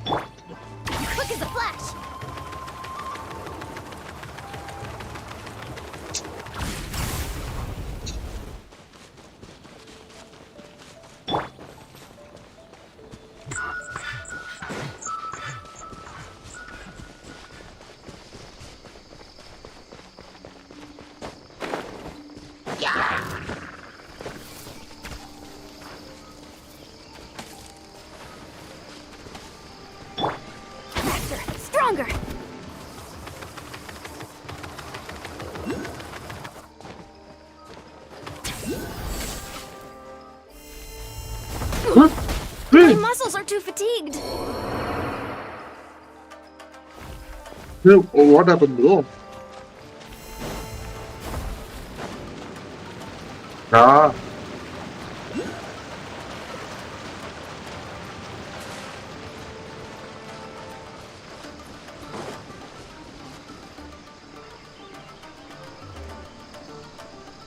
Quick as a flash! Stronger! My muscles are too fatigued. No, oh, what happened, bro? Ah,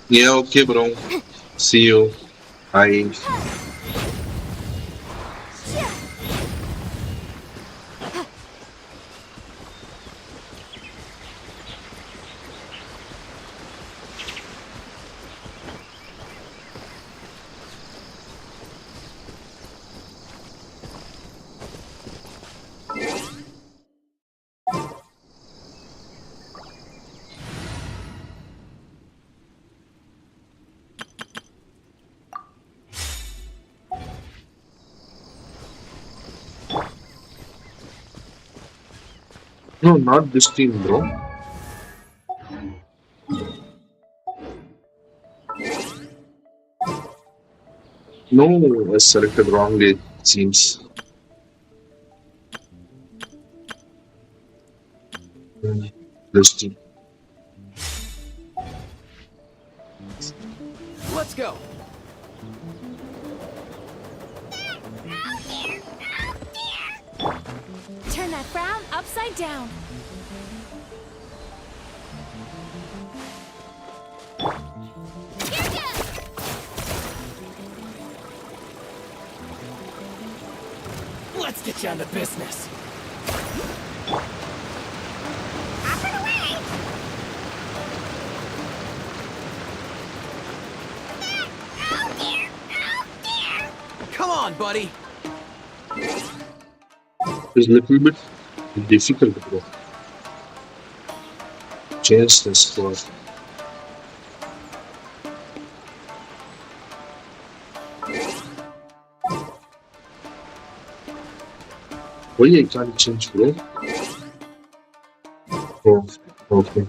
yeah, okay, bro. See you. Bye. No, not this team, bro. No, I selected wrongly, it seems. This team. Let's go. Turn that frown upside down. Let's get you on to business. Come on, buddy. It's a little bit difficult, bro. Change this score. Why I can't change, bro? Oh, okay.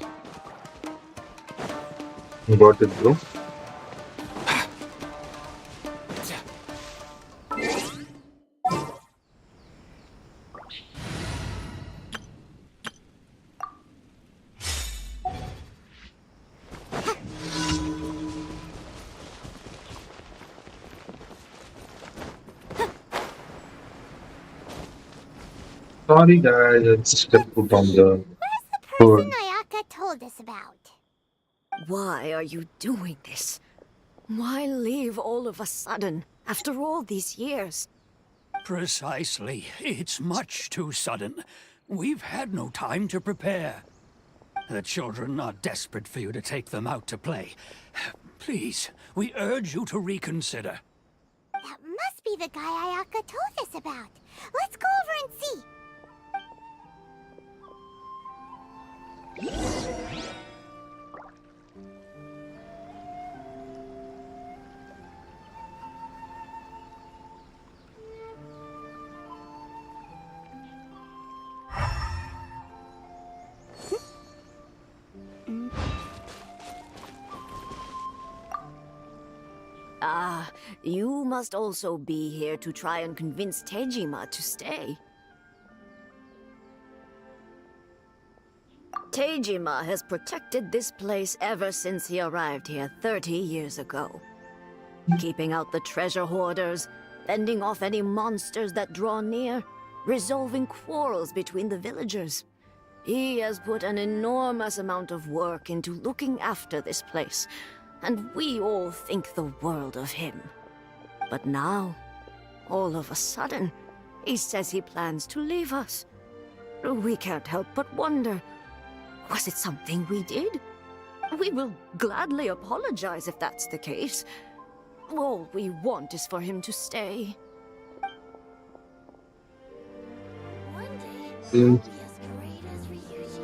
Got it, bro. Sorry, guys, I just got put on the Person board. Ayaka told us about. Why are you doing this? Why leave all of a sudden, after all these years? Precisely. It's much too sudden. We've had no time to prepare. The children are desperate for you to take them out to play. Please, we urge you to reconsider. That must be the guy Ayaka told us about. Let's go over and see. Ah, you must also be here to try and convince Tejima to stay. Tejima has protected this place ever since he arrived here 30 years ago. Keeping out the treasure hoarders, fending off any monsters that draw near, resolving quarrels between the villagers. He has put an enormous amount of work into looking after this place, and we all think the world of him. But now, all of a sudden, he says he plans to leave us. We can't help but wonder, was it something we did? We will gladly apologize if that's the case. All we want is for him to stay. One day, Mm. I'll be as great as Ryuji.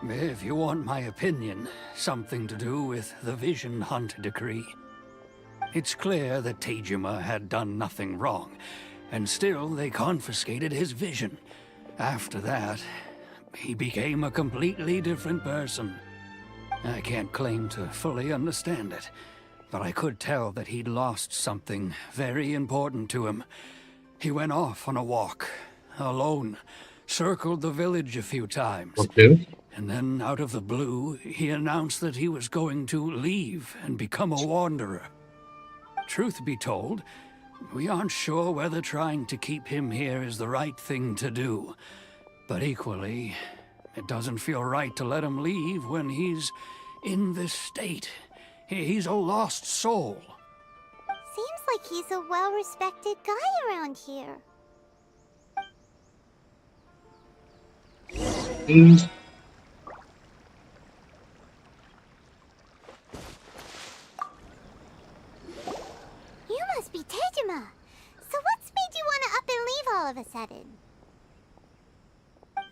If you want my opinion, something to do with the Vision Hunt decree. It's clear that Tejima had done nothing wrong, and still they confiscated his vision. After that, he became a completely different person. I can't claim to fully understand it, but I could tell that he'd lost something very important to him. He went off on a walk, alone, circled the village a few times. Okay. And then, out of the blue, he announced that he was going to leave and become a wanderer. Truth be told, we aren't sure whether trying to keep him here is the right thing to do. But equally, it doesn't feel right to let him leave when he's in this state. He's a lost soul. Seems like he's a well-respected guy around here. Mm. You must be Tejima. So what's made you want to up and leave all of a sudden?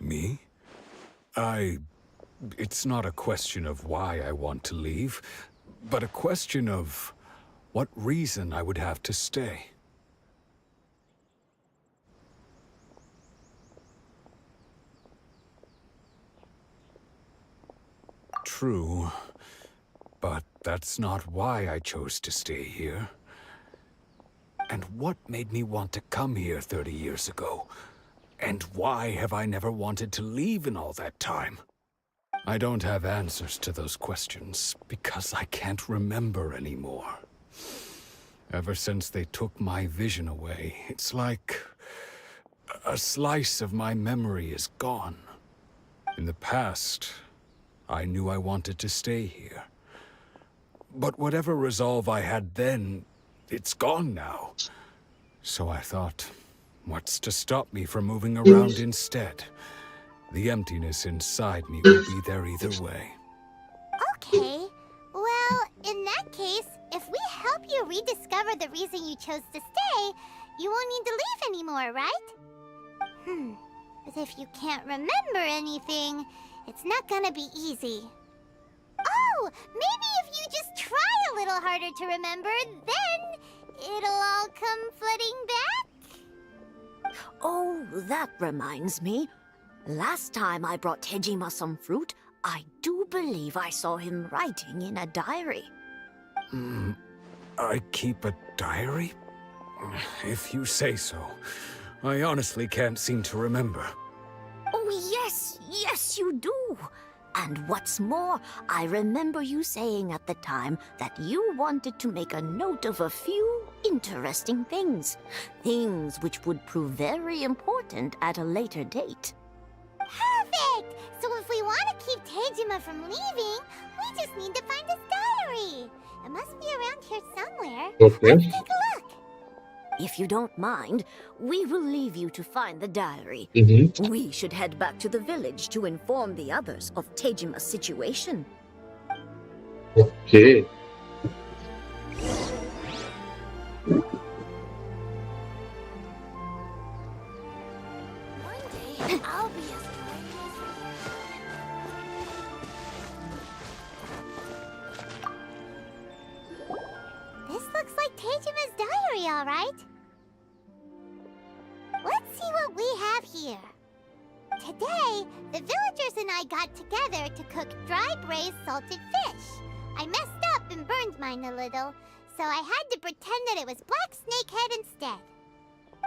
Me? It's not a question of why I want to leave, but a question of what reason I would have to stay. True, but that's not why I chose to stay here. And what made me want to come here 30 years ago? And why have I never wanted to leave in all that time? I don't have answers to those questions, because I can't remember anymore. Ever since they took my vision away, it's like a slice of my memory is gone. In the past, I knew I wanted to stay here. But whatever resolve I had then, it's gone now. So I thought, what's to stop me from moving around instead? The emptiness inside me will be there either way. Okay. Well, in that case, if we help you rediscover the reason you chose to stay, you won't need to leave anymore, right? But if you can't remember anything, it's not gonna be easy. Oh, maybe if you just try a little harder to remember, then it'll all come flooding back? Oh, that reminds me. Last time I brought Tejima some fruit, I do believe I saw him writing in a diary. I keep a diary? If you say so. I honestly can't seem to remember. Oh, yes, you do. And what's more, I remember you saying at the time that you wanted to make a note of a few interesting things. Things which would prove very important at a later date. Perfect! So if we want to keep Tejima from leaving, we just need to find his diary. It must be around here somewhere. Okay. Let's take a look. If you don't mind, we will leave you to find the diary. We should head back to the village to inform the others of Tejima's situation. Okay. One day, I'll be as This looks like Tejima's diary, all right. Let's see what we have here. Today, the villagers and I got together to cook dry braised salted fish. I messed up and burned mine a little, so I had to pretend that it was black snakehead instead.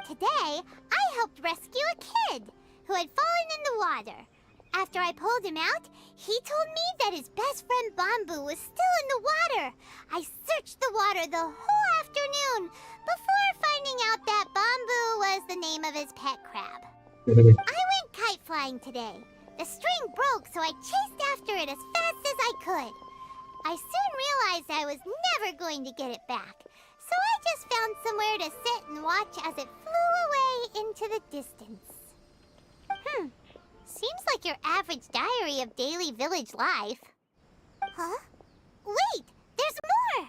Today, I helped rescue a kid who had fallen in the water. After I pulled him out, he told me that his best friend Bamboo was still in the water. I searched the water the whole afternoon before finding out that Bamboo was the name of his pet crab. I went kite flying today. The string broke, so I chased after it as fast as I could. I soon realized I was never going to get it back, so I just found somewhere to sit and watch as it flew away into the distance. Seems like your average diary of daily village life. Huh? Wait! There's more!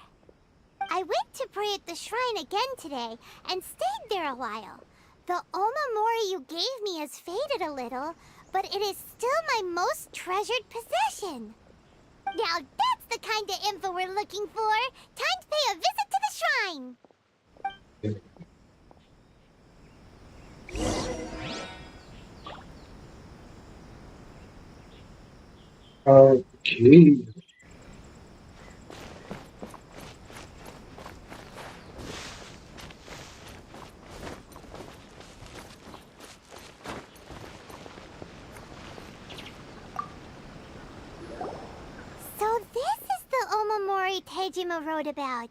I went to pray at the shrine again today and stayed there a while. The Omamori you gave me has faded a little, but it is still my most treasured possession. Now that's the kind of info we're looking for. Time to pay a visit to the shrine. Okay. So this is the Omamori Tejima wrote about.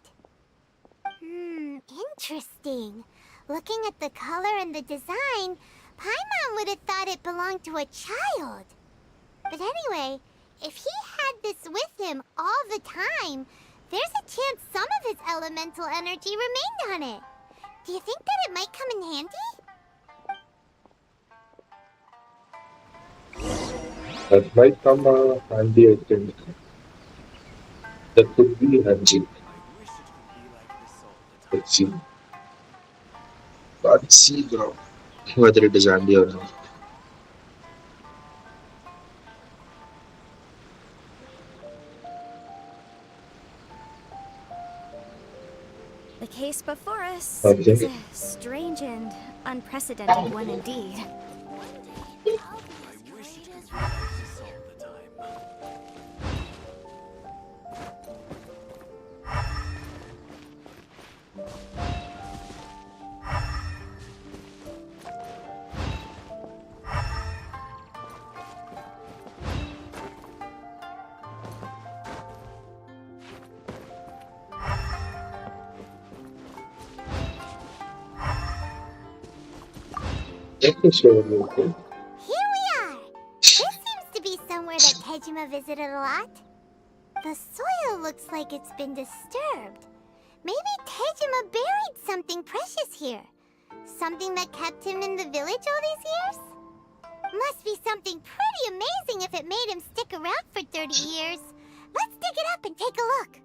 Interesting. Looking at the color and the design, Paimon would have thought it belonged to a child. But anyway, if he had this with him all the time, there's a chance some of his elemental energy remained on it. Do you think that it might come in handy? That might come handy, I think. That could be handy. Let's see. Let's see, bro. Whether it is handy or not. The case before us Okay. is a strange and unprecedented one indeed. Check this over real quick. Here we are! This seems to be somewhere that Tejima visited a lot. The soil looks like it's been disturbed. Maybe Tejima buried something precious here. Something that kept him in the village all these years? Must be something pretty amazing if it made him stick around for 30 years. Let's dig it up and take a look.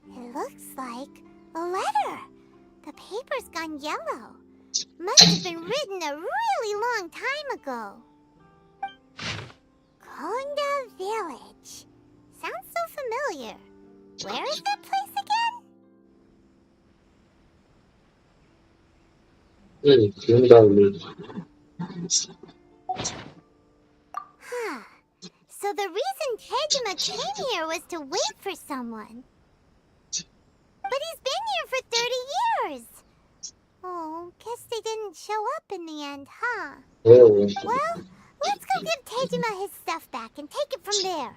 It looks like a letter. The paper's gone yellow. Must have been written a really long time ago. Konda Village. Sounds so familiar. Where is that place again? Huh. So the reason Tejima came here was to wait for someone. But he's been here for 30 years. Oh, guess they didn't show up in the end, huh? Oh. Well, let's go give Tejima his stuff back and take it from there.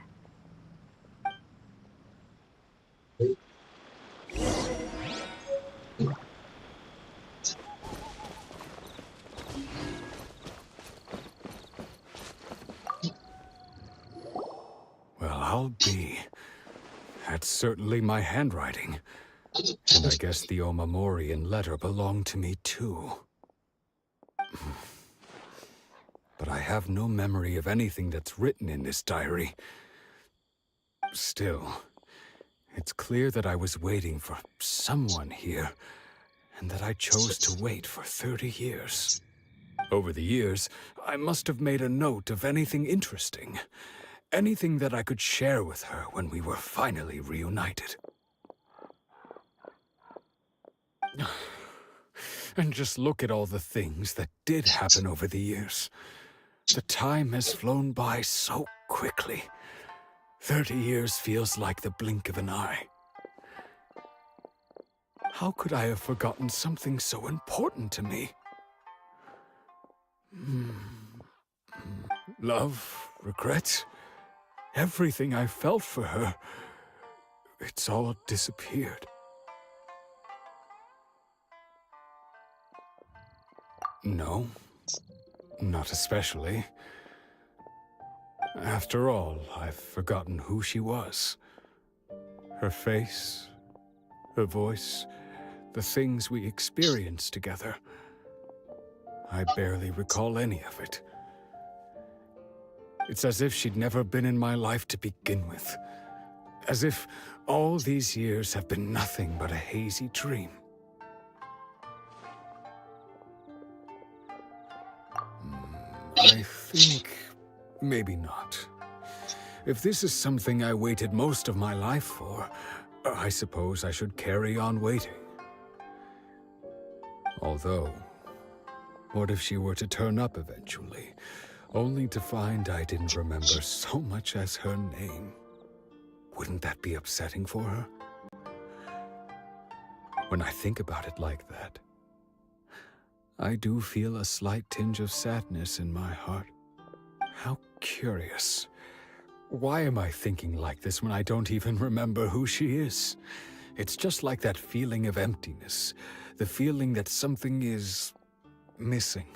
Well, I'll be. That's certainly my handwriting. And I guess the Omamorian letter belonged to me too. But I have no memory of anything that's written in this diary. Still, it's clear that I was waiting for someone here, and that I chose to wait for 30 years. Over the years, I must have made a note of anything interesting. Anything that I could share with her when we were finally reunited. And just look at all the things that did happen over the years. The time has flown by so quickly. 30 years feels like the blink of an eye. How could I have forgotten something so important to me? Love, regret, everything I felt for her, it's all disappeared. No, not especially. After all, I've forgotten who she was. Her face, her voice, the things we experienced together. I barely recall any of it. It's as if she'd never been in my life to begin with. As if all these years have been nothing but a hazy dream. I think maybe not. If this is something I waited most of my life for, I suppose I should carry on waiting. Although, What if she were to turn up eventually, only to find I didn't remember so much as her name? Wouldn't that be upsetting for her? When I think about it like that, I do feel a slight tinge of sadness in my heart. How curious. Why am I thinking like this when I don't even remember who she is? It's just like that feeling of emptiness, the feeling that something is missing.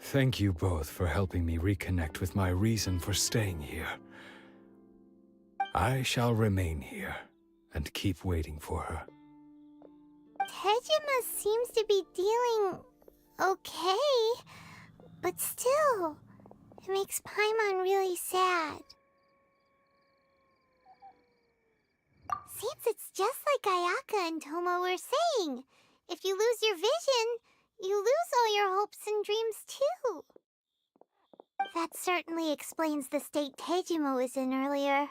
Thank you both for helping me reconnect with my reason for staying here. I shall remain here and keep waiting for her. Tejima seems to be dealing okay, but still, it makes Paimon really sad. Seems it's just like Ayaka and Toma were saying. If you lose your vision, you lose all your hopes and dreams too. That certainly explains the state Tejima was in earlier.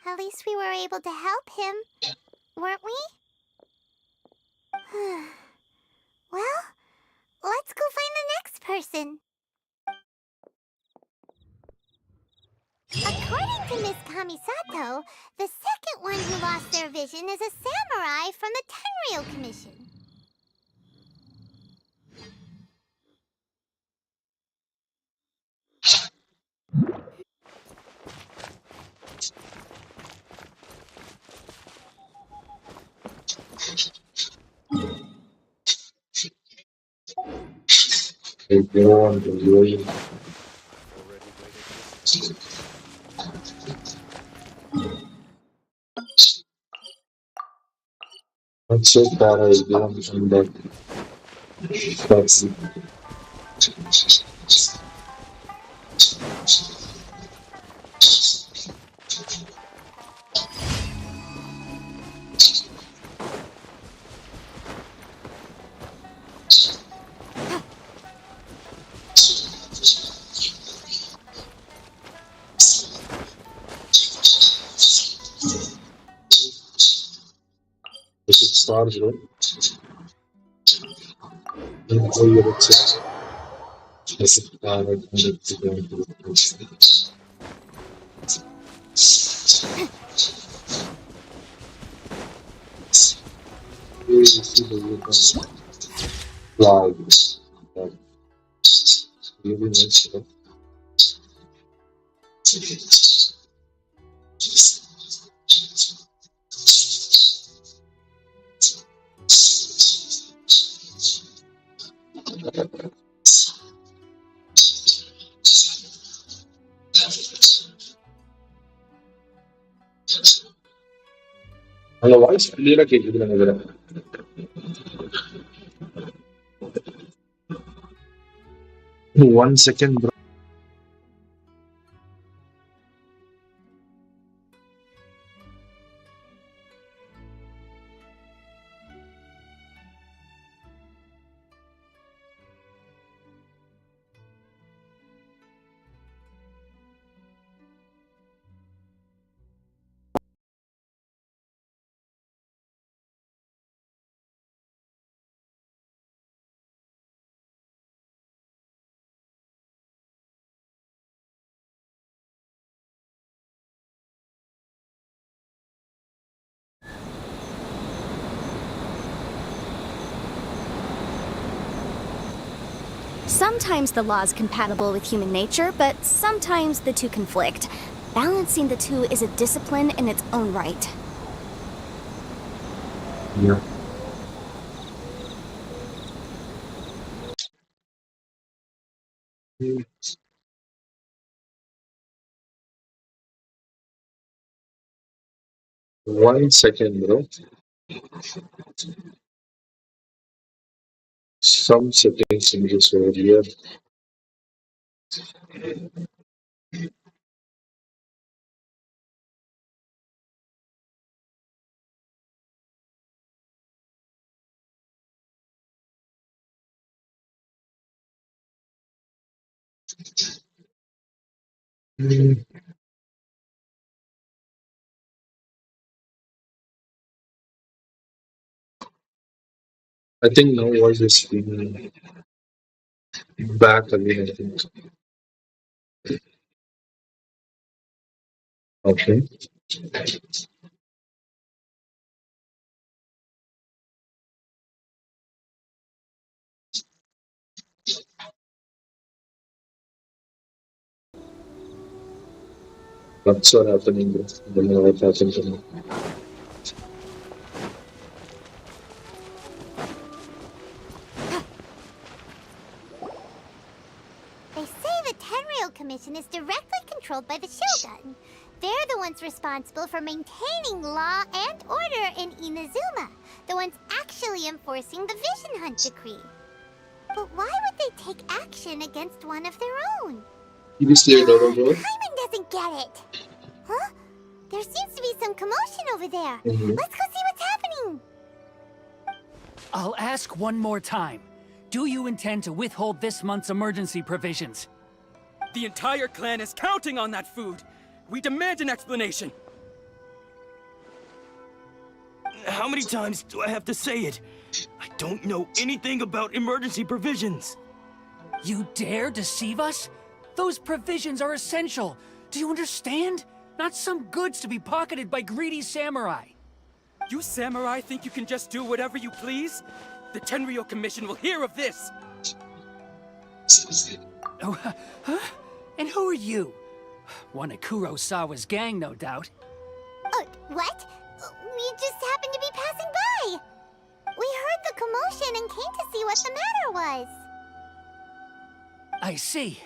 At least we were able to help him, weren't we? Well, let's go find the next person. According to Miss Kamisato, the second one who lost their vision is a samurai from the Tenryou Commission. If you want to really not so far as down from that taxi. If it starts right, then all your access. As it started, and it's going to the next. Here you see the ribbon flags. Really nice, right? அந்த voice கிளியரா கேக்குது நினைக்கிறேன். 1 second, bro. Sometimes the law is compatible with human nature, but sometimes the two conflict. Balancing the two is a discipline in its own right. Yeah. One second, bro. Some settings in this area. I think now voice is being back again, I think. Okay. That's what happening. I don't know what happened to me. They say the Tenryou Commission is directly controlled by the Shogun. They're the ones responsible for maintaining law and order in Inazuma. The ones actually enforcing the Vision Hunt decree. But why would they take action against one of their own? You say it over here. Paimon doesn't get it. Huh? There seems to be some commotion over there. Mhm. Let's go see what's happening. I'll ask one more time. Do you intend to withhold this month's emergency provisions? The entire clan is counting on that food. We demand an explanation. How many times do I have to say it? I don't know anything about emergency provisions. You dare deceive us? Those provisions are essential. Do you understand? Not some goods to be pocketed by greedy samurai. You samurai think you can just do whatever you please? The Tenryou Commission will hear of this. Oh, huh? And who are you? One of Kurosawa's gang, no doubt. What? We just happened to be passing by. We heard the commotion and came to see what the matter was. I see.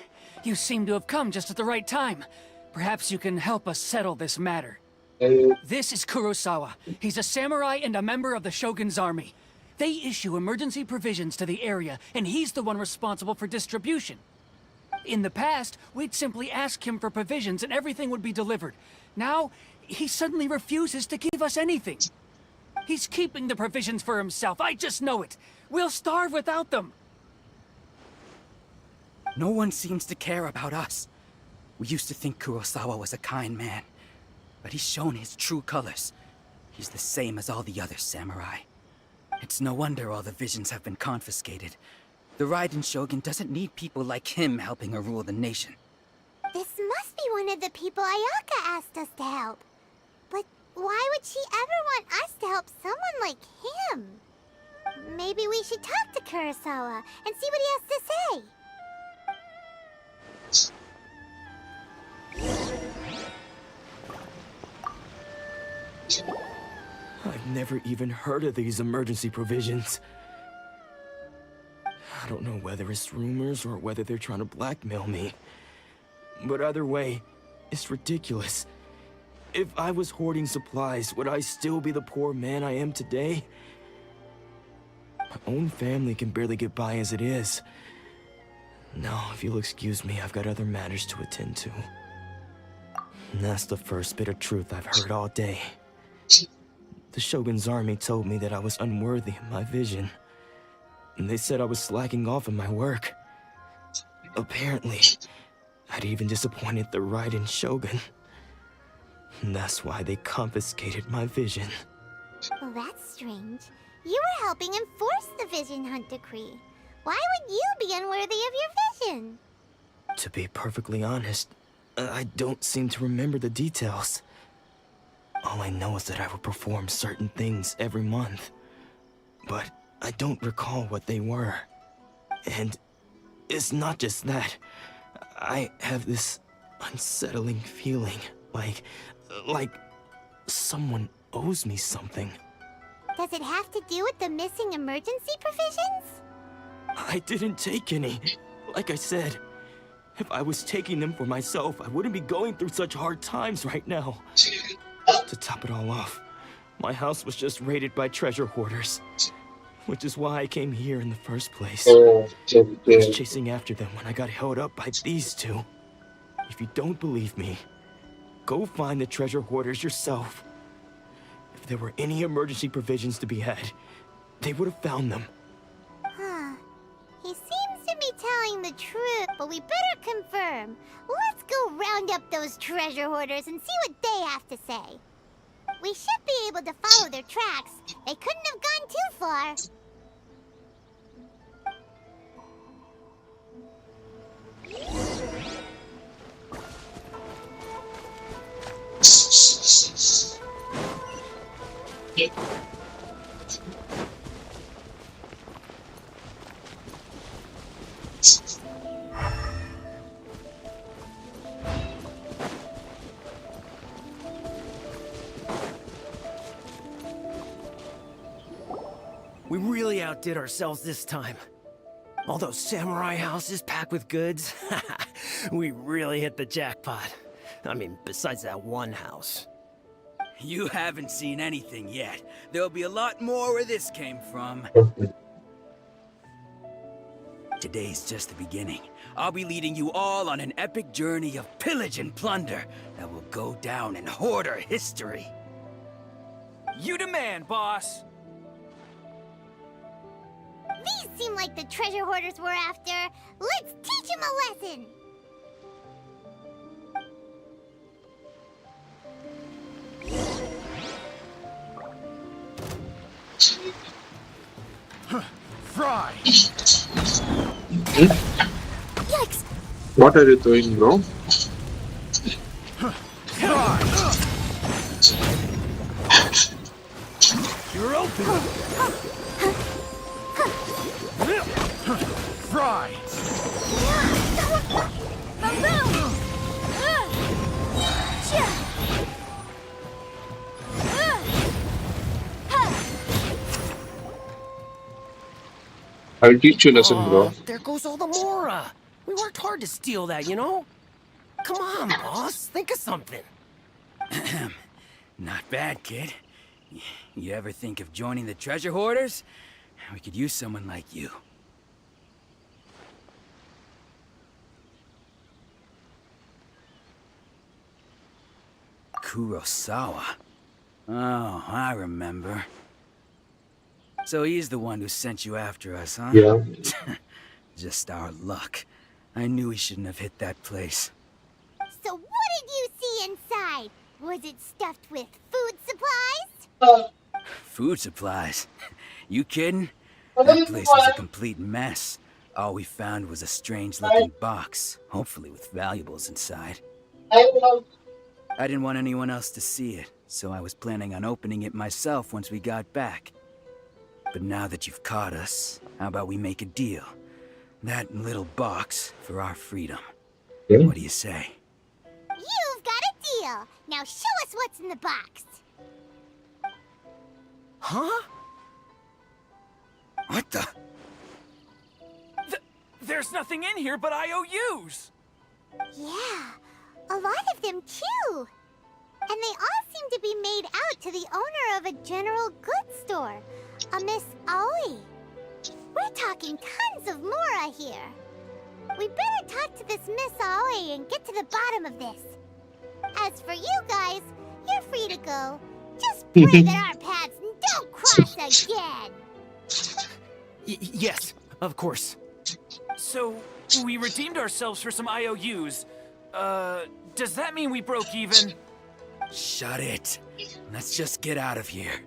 You seem to have come just at the right time. Perhaps you can help us settle this matter. This is Kurosawa. He's a samurai and a member of the Shogun's army. They issue emergency provisions to the area, and he's the one responsible for distribution. In the past, we'd simply ask him for provisions and everything would be delivered. Now, he suddenly refuses to give us anything. He's keeping the provisions for himself, I just know it. We'll starve without them. No one seems to care about us. We used to think Kurosawa was a kind man, but he's shown his true colors. He's the same as all the other samurai. It's no wonder all the visions have been confiscated. The Raiden Shogun doesn't need people like him helping her rule the nation. This must be one of the people Ayaka asked us to help. But why would she ever want us to help someone like him? Maybe we should talk to Kurosawa and see what he has to say. I've never even heard of these emergency provisions. I don't know whether it's rumors or whether they're trying to blackmail me. But either way, it's ridiculous. If I was hoarding supplies, would I still be the poor man I am today? My own family can barely get by as it is. Now, if you'll excuse me, I've got other matters to attend to. And that's the first bit of truth I've heard all day. The Shogun's army told me that I was unworthy of my vision. And they said I was slacking off in my work. Apparently, I'd even disappointed the Raiden Shogun. And that's why they confiscated my vision. Well, that's strange. You were helping enforce the Vision Hunt decree. Why would you be unworthy of your vision? To be perfectly honest, I don't seem to remember the details. All I know is that I would perform certain things every month. But I don't recall what they were. And it's not just that. I have this unsettling feeling, like someone owes me something. Does it have to do with the missing emergency provisions? I didn't take any. Like I said, if I was taking them for myself, I wouldn't be going through such hard times right now. To top it all off, my house was just raided by treasure hoarders. Which is why I came here in the first place. I was chasing after them when I got held up by these two. If you don't believe me, go find the treasure hoarders yourself. If there were any emergency provisions to be had, they would have found them. Huh. He seems to be telling the truth, but we better confirm. Let's go round up those treasure hoarders and see what they have to say. We should be able to follow their tracks. They couldn't have gone too far. We really outdid ourselves this time. All those samurai houses packed with goods. We really hit the jackpot. I mean, besides that one house. You haven't seen anything yet. There'll be a lot more where this came from. Today's just the beginning. I'll be leading you all on an epic journey of pillage and plunder that will go down in hoarder history. You demand, boss. These seem like the treasure hoarders we're after. Let's teach them a lesson. Fry! Yikes! What are you doing, bro? Fry! You're open! Fry! I'll teach you a lesson, bro. There goes all the Mora. We worked hard to steal that, you know? Come on, boss. Think of something. Not bad, kid. You ever think of joining the treasure hoarders? We could use someone like you. Kurosawa. Oh, I remember. So he's the one who sent you after us, huh? Yeah. Just our luck. I knew he shouldn't have hit that place. So what did you see inside? Was it stuffed with food supplies? Food supplies? You kidding? That place was a complete mess. All we found was a strange-looking box, hopefully with valuables inside. I didn't want anyone else to see it, so I was planning on opening it myself once we got back. But now that you've caught us, how about we make a deal? That little box for our freedom. Yeah. What do you say? You've got a deal. Now show us what's in the box. Huh? What the? There's nothing in here but IOUs! Yeah, a lot of them too. And they all seem to be made out to the owner of a general goods store, a Miss Aoi. We're talking tons of Mora here. We better talk to this Miss Aoi and get to the bottom of this. As for you guys, you're free to go. Just pray that our paths don't cross again. Yes, of course. So, we redeemed ourselves for some IOUs. Does that mean we broke even? Shut it. Let's just get out of here.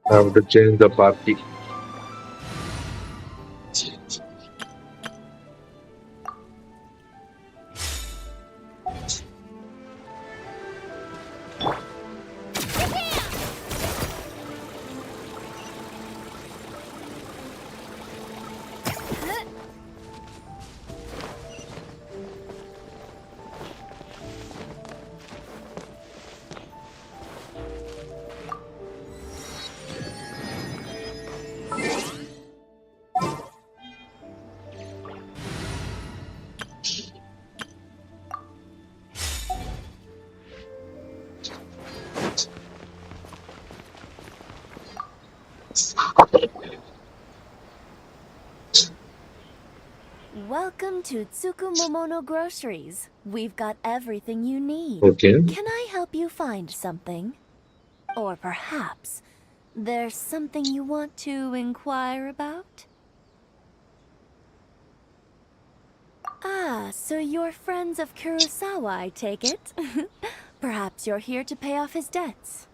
I have to change the party. Welcome to Tsukumomono Groceries. We've got everything you need. Okay. Can I help you find something? Or perhaps there's something you want to inquire about? Ah, so you're friends of Kurosawa, I take it? Perhaps you're here to pay off his debts.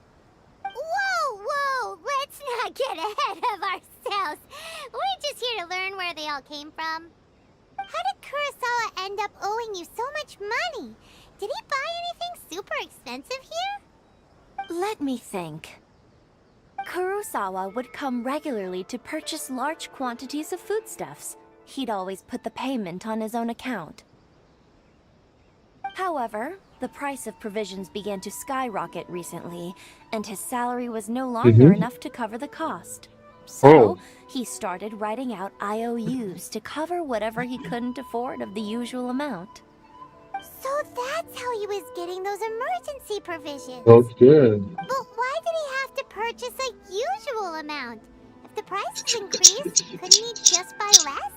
Whoa, whoa! Let's not get ahead of ourselves. We're just here to learn where they all came from. How did Kurosawa end up owing you so much money? Did he buy anything super expensive here? Let me think. Kurosawa would come regularly to purchase large quantities of foodstuffs. He'd always put the payment on his own account. However, the price of provisions began to skyrocket recently, and his salary was no longer enough to cover the cost. So, he started writing out IOUs to cover whatever he couldn't afford of the usual amount. So that's how he was getting those emergency provisions. Okay. But why did he have to purchase a usual amount? If the prices increased, couldn't he just buy less?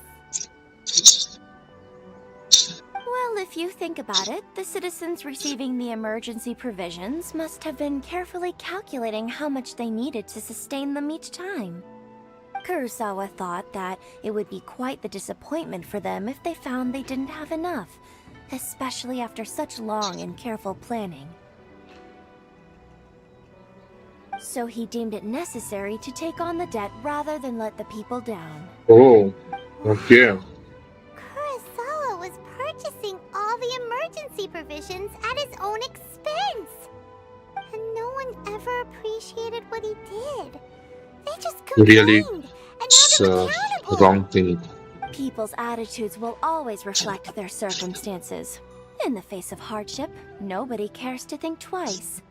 Well, if you think about it, the citizens receiving the emergency provisions must have been carefully calculating how much they needed to sustain them each time. Kurosawa thought that it would be quite the disappointment for them if they found they didn't have enough, especially after such long and careful planning. So he deemed it necessary to take on the debt rather than let the people down. Oh, okay. Kurosawa was purchasing all the emergency provisions at his own expense. And no one ever appreciated what he did. They just complained Really, and it's held him accountable. wrong thing. People's attitudes will always reflect their circumstances. In the face of hardship, nobody cares to think twice.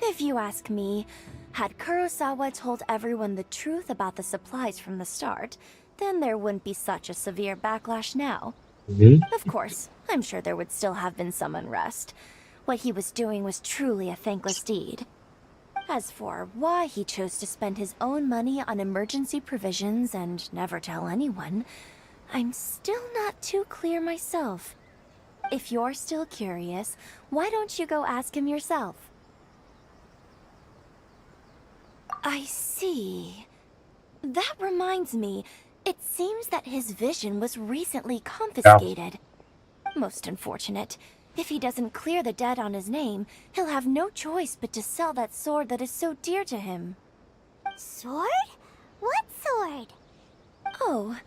If you ask me, had Kurosawa told everyone the truth about the supplies from the start, then there wouldn't be such a severe backlash now. Of course, I'm sure there would still have been some unrest. What he was doing was truly a thankless deed. As for why he chose to spend his own money on emergency provisions and never tell anyone, I'm still not too clear myself. If you're still curious, why don't you go ask him yourself? I see. That reminds me, it seems that his vision was recently confiscated. Most unfortunate. If he doesn't clear the debt on his name, he'll have no choice but to sell that sword that is so dear to him. Sword? What sword? Oh,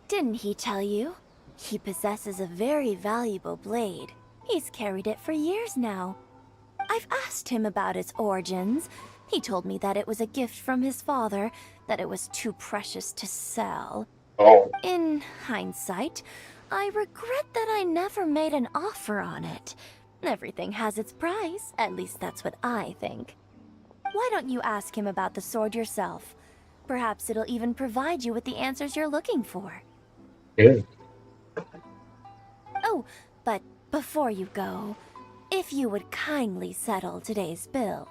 didn't he tell you? He possesses a very valuable blade. He's carried it for years now. I've asked him about its origins. He told me that it was a gift from his father, that it was too precious to sell. In hindsight, I regret that I never made an offer on it. Everything has its price, at least that's what I think. Why don't you ask him about the sword yourself? Perhaps it'll even provide you with the answers you're looking for. Yeah. Oh, but before you go, if you would kindly settle today's bill.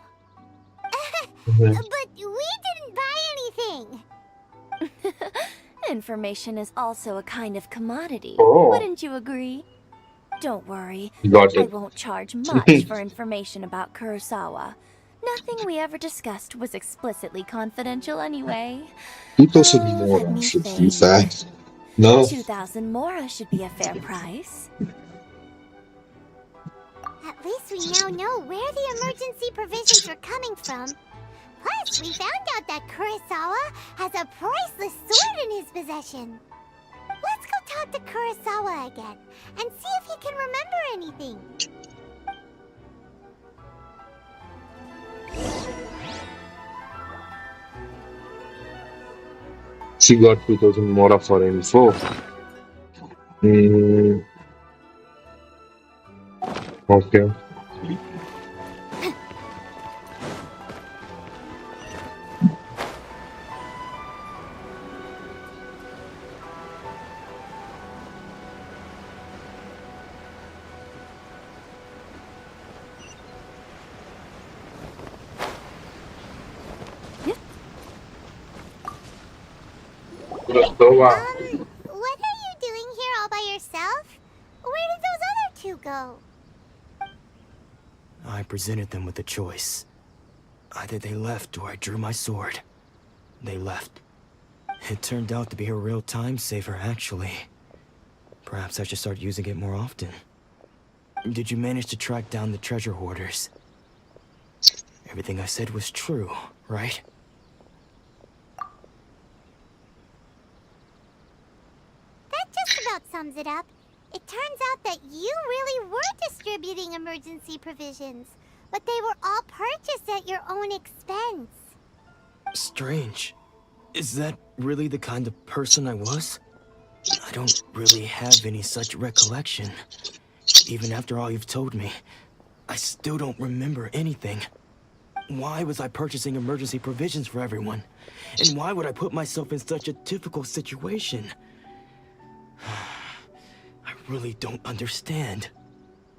But we didn't buy anything. Information is also a kind of commodity. Oh. Wouldn't you agree? Don't worry. Got I it. won't charge much for information about Kurosawa. Nothing we ever discussed was explicitly confidential anyway. 2,000 Let more me should be think. fair. No. 2,000 mora should be a fair price. At least we now know where the emergency provisions are coming from. Plus, we found out that Kurosawa has a priceless sword in his possession. Let's go talk to Kurosawa again and see if he can remember anything. She got 2,000 more for info. Okay. What are you doing here all by yourself? Where did those other two go? I presented them with a choice. Either they left or I drew my sword. They left. It turned out to be a real time saver, actually. Perhaps I should start using it more often. Did you manage to track down the treasure hoarders? Everything I said was true, right? That just about sums it up. It turns out that you really were distributing emergency provisions, but they were all purchased at your own expense. Strange. Is that really the kind of person I was? I don't really have any such recollection. Even after all you've told me, I still don't remember anything. Why was I purchasing emergency provisions for everyone? And why would I put myself in such a difficult situation? I really don't understand.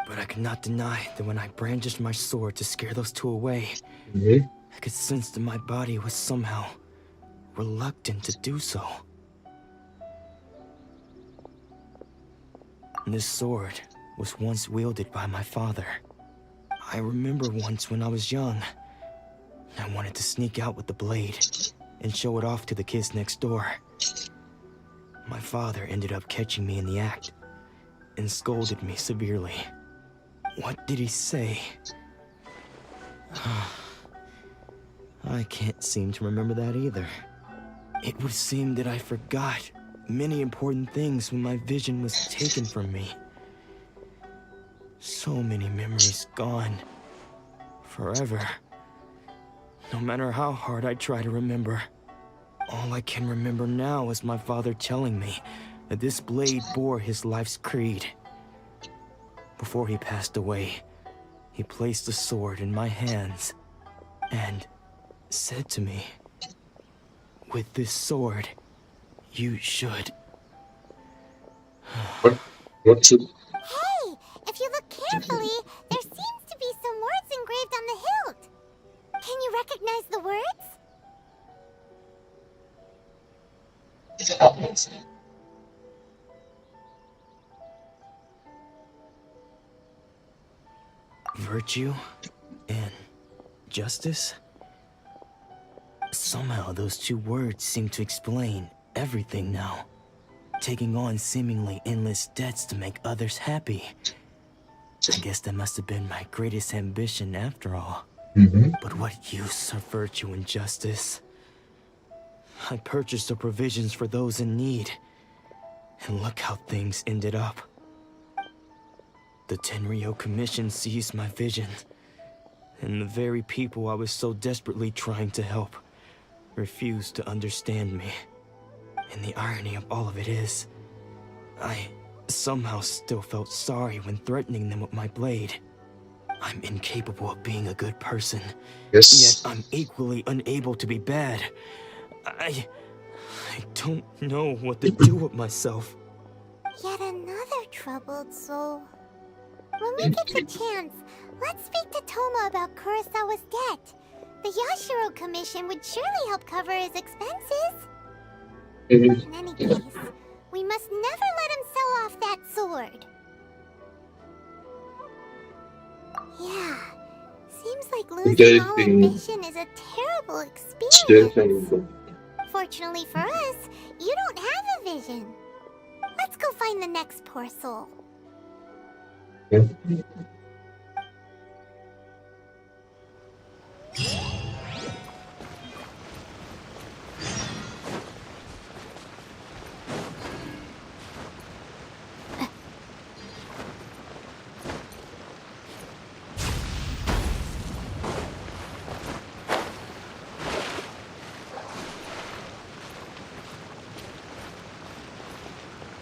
But I cannot deny that when I brandished my sword to scare those two away, I could sense that my body was somehow reluctant to do so. This sword was once wielded by my father. I remember once when I was young, I wanted to sneak out with the blade and show it off to the kids next door. My father ended up catching me in the act and scolded me severely. What did he say? I can't seem to remember that either. It would seem that I forgot many important things when my vision was taken from me. So many memories gone. Forever. No matter how hard I try to remember, all I can remember now is my father telling me that this blade bore his life's creed. Before he passed away, he placed the sword in my hands and said to me, "With this sword, you should..." What's it? Hey, if you look carefully, there seems to be some words engraved on the hilt. Can you recognize the words? Virtue and justice? Somehow those two words seem to explain everything now. Taking on seemingly endless debts to make others happy. I guess that must have been my greatest ambition after all. But what use are virtue and justice? I purchased the provisions for those in need, and look how things ended up. The Tenryo Commission seized my vision, and the very people I was so desperately trying to help refused to understand me. And the irony of all of it is, I somehow still felt sorry when threatening them with my blade. I'm incapable of being a good person. Yes. Yet I'm equally unable to be bad. I don't know what to do with myself. Yet another troubled soul. When we get the chance, let's speak to Toma about Kurosawa's debt. The Yashiro Commission would surely help cover his expenses. In any case, we must never let him sell off that sword. Yeah, seems like losing all ambition is a terrible experience. Fortunately for us, you don't have a vision. Let's go find the next poor soul.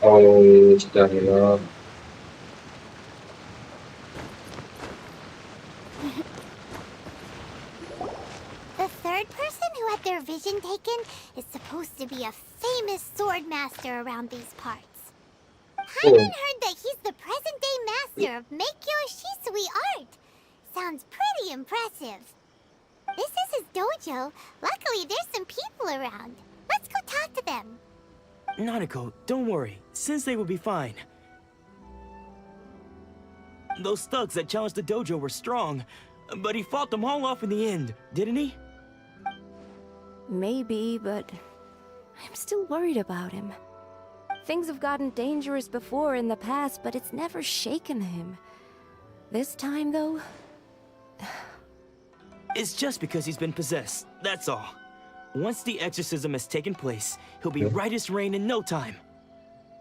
Oh, stamina. The third person who had their vision taken is supposed to be a famous sword master around these parts. Paimon heard that he's the present-day master of Meikyo Shisui art. Sounds pretty impressive. This is his dojo. Luckily, there's some people around. Let's go talk to them. Nanako, don't worry. Sensei will be fine. Those thugs that challenged the dojo were strong, but he fought them all off in the end, didn't he? Maybe, but I'm still worried about him. Things have gotten dangerous before in the past, but it's never shaken him. This time, though... It's just because he's been possessed, that's all. Once the exorcism has taken place, he'll be right as rain in no time.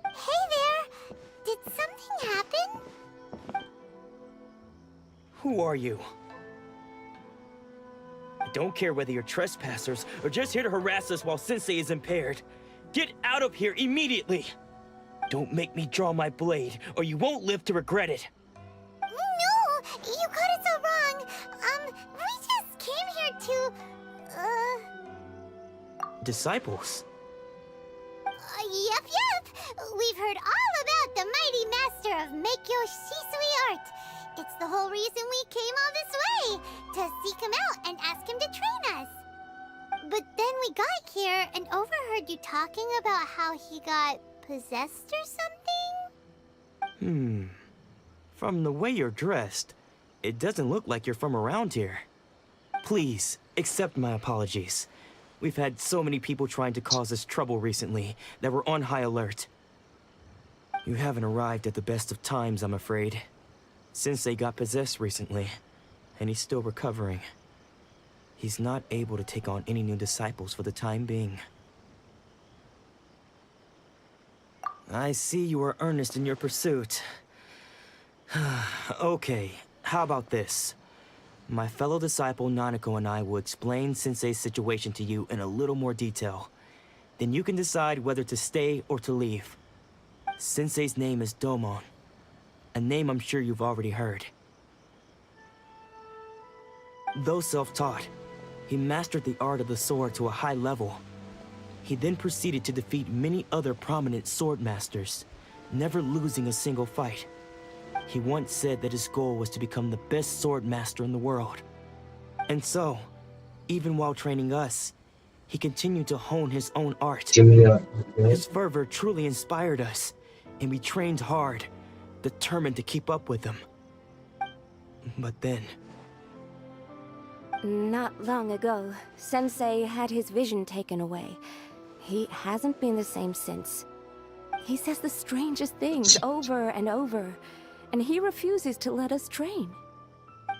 Hey there! Did something happen? Who are you? I don't care whether you're trespassers or just here to harass us while Sensei is impaired. Get out of here immediately! Don't make me draw my blade, or you won't live to regret it. No! You got it so wrong! We just came here to... Disciples? Yep. We've heard all about the mighty master of Meikyo Shisui art. It's the whole reason we came all this way, to seek him out and ask him to train us. But then we got here and overheard you talking about how he got possessed or something? From the way you're dressed, it doesn't look like you're from around here. Please, accept my apologies. We've had so many people trying to cause us trouble recently that we're on high alert. You haven't arrived at the best of times, I'm afraid. Sensei got possessed recently, and he's still recovering. He's not able to take on any new disciples for the time being. I see you are earnest in your pursuit. Okay, how about this? My fellow disciple Nanako and I will explain Sensei's situation to you in a little more detail. Then you can decide whether to stay or to leave. Sensei's name is Domon, a name I'm sure you've already heard. Though self-taught, he mastered the art of the sword to a high level. He then proceeded to defeat many other prominent sword masters, never losing a single fight. He once said that his goal was to become the best sword master in the world. And so, even while training us, he continued to hone his own art. His fervor truly inspired us, and we trained hard, determined to keep up with him. But then... Not long ago, Sensei had his vision taken away. He hasn't been the same since. He says the strangest things over and over, and he refuses to let us train.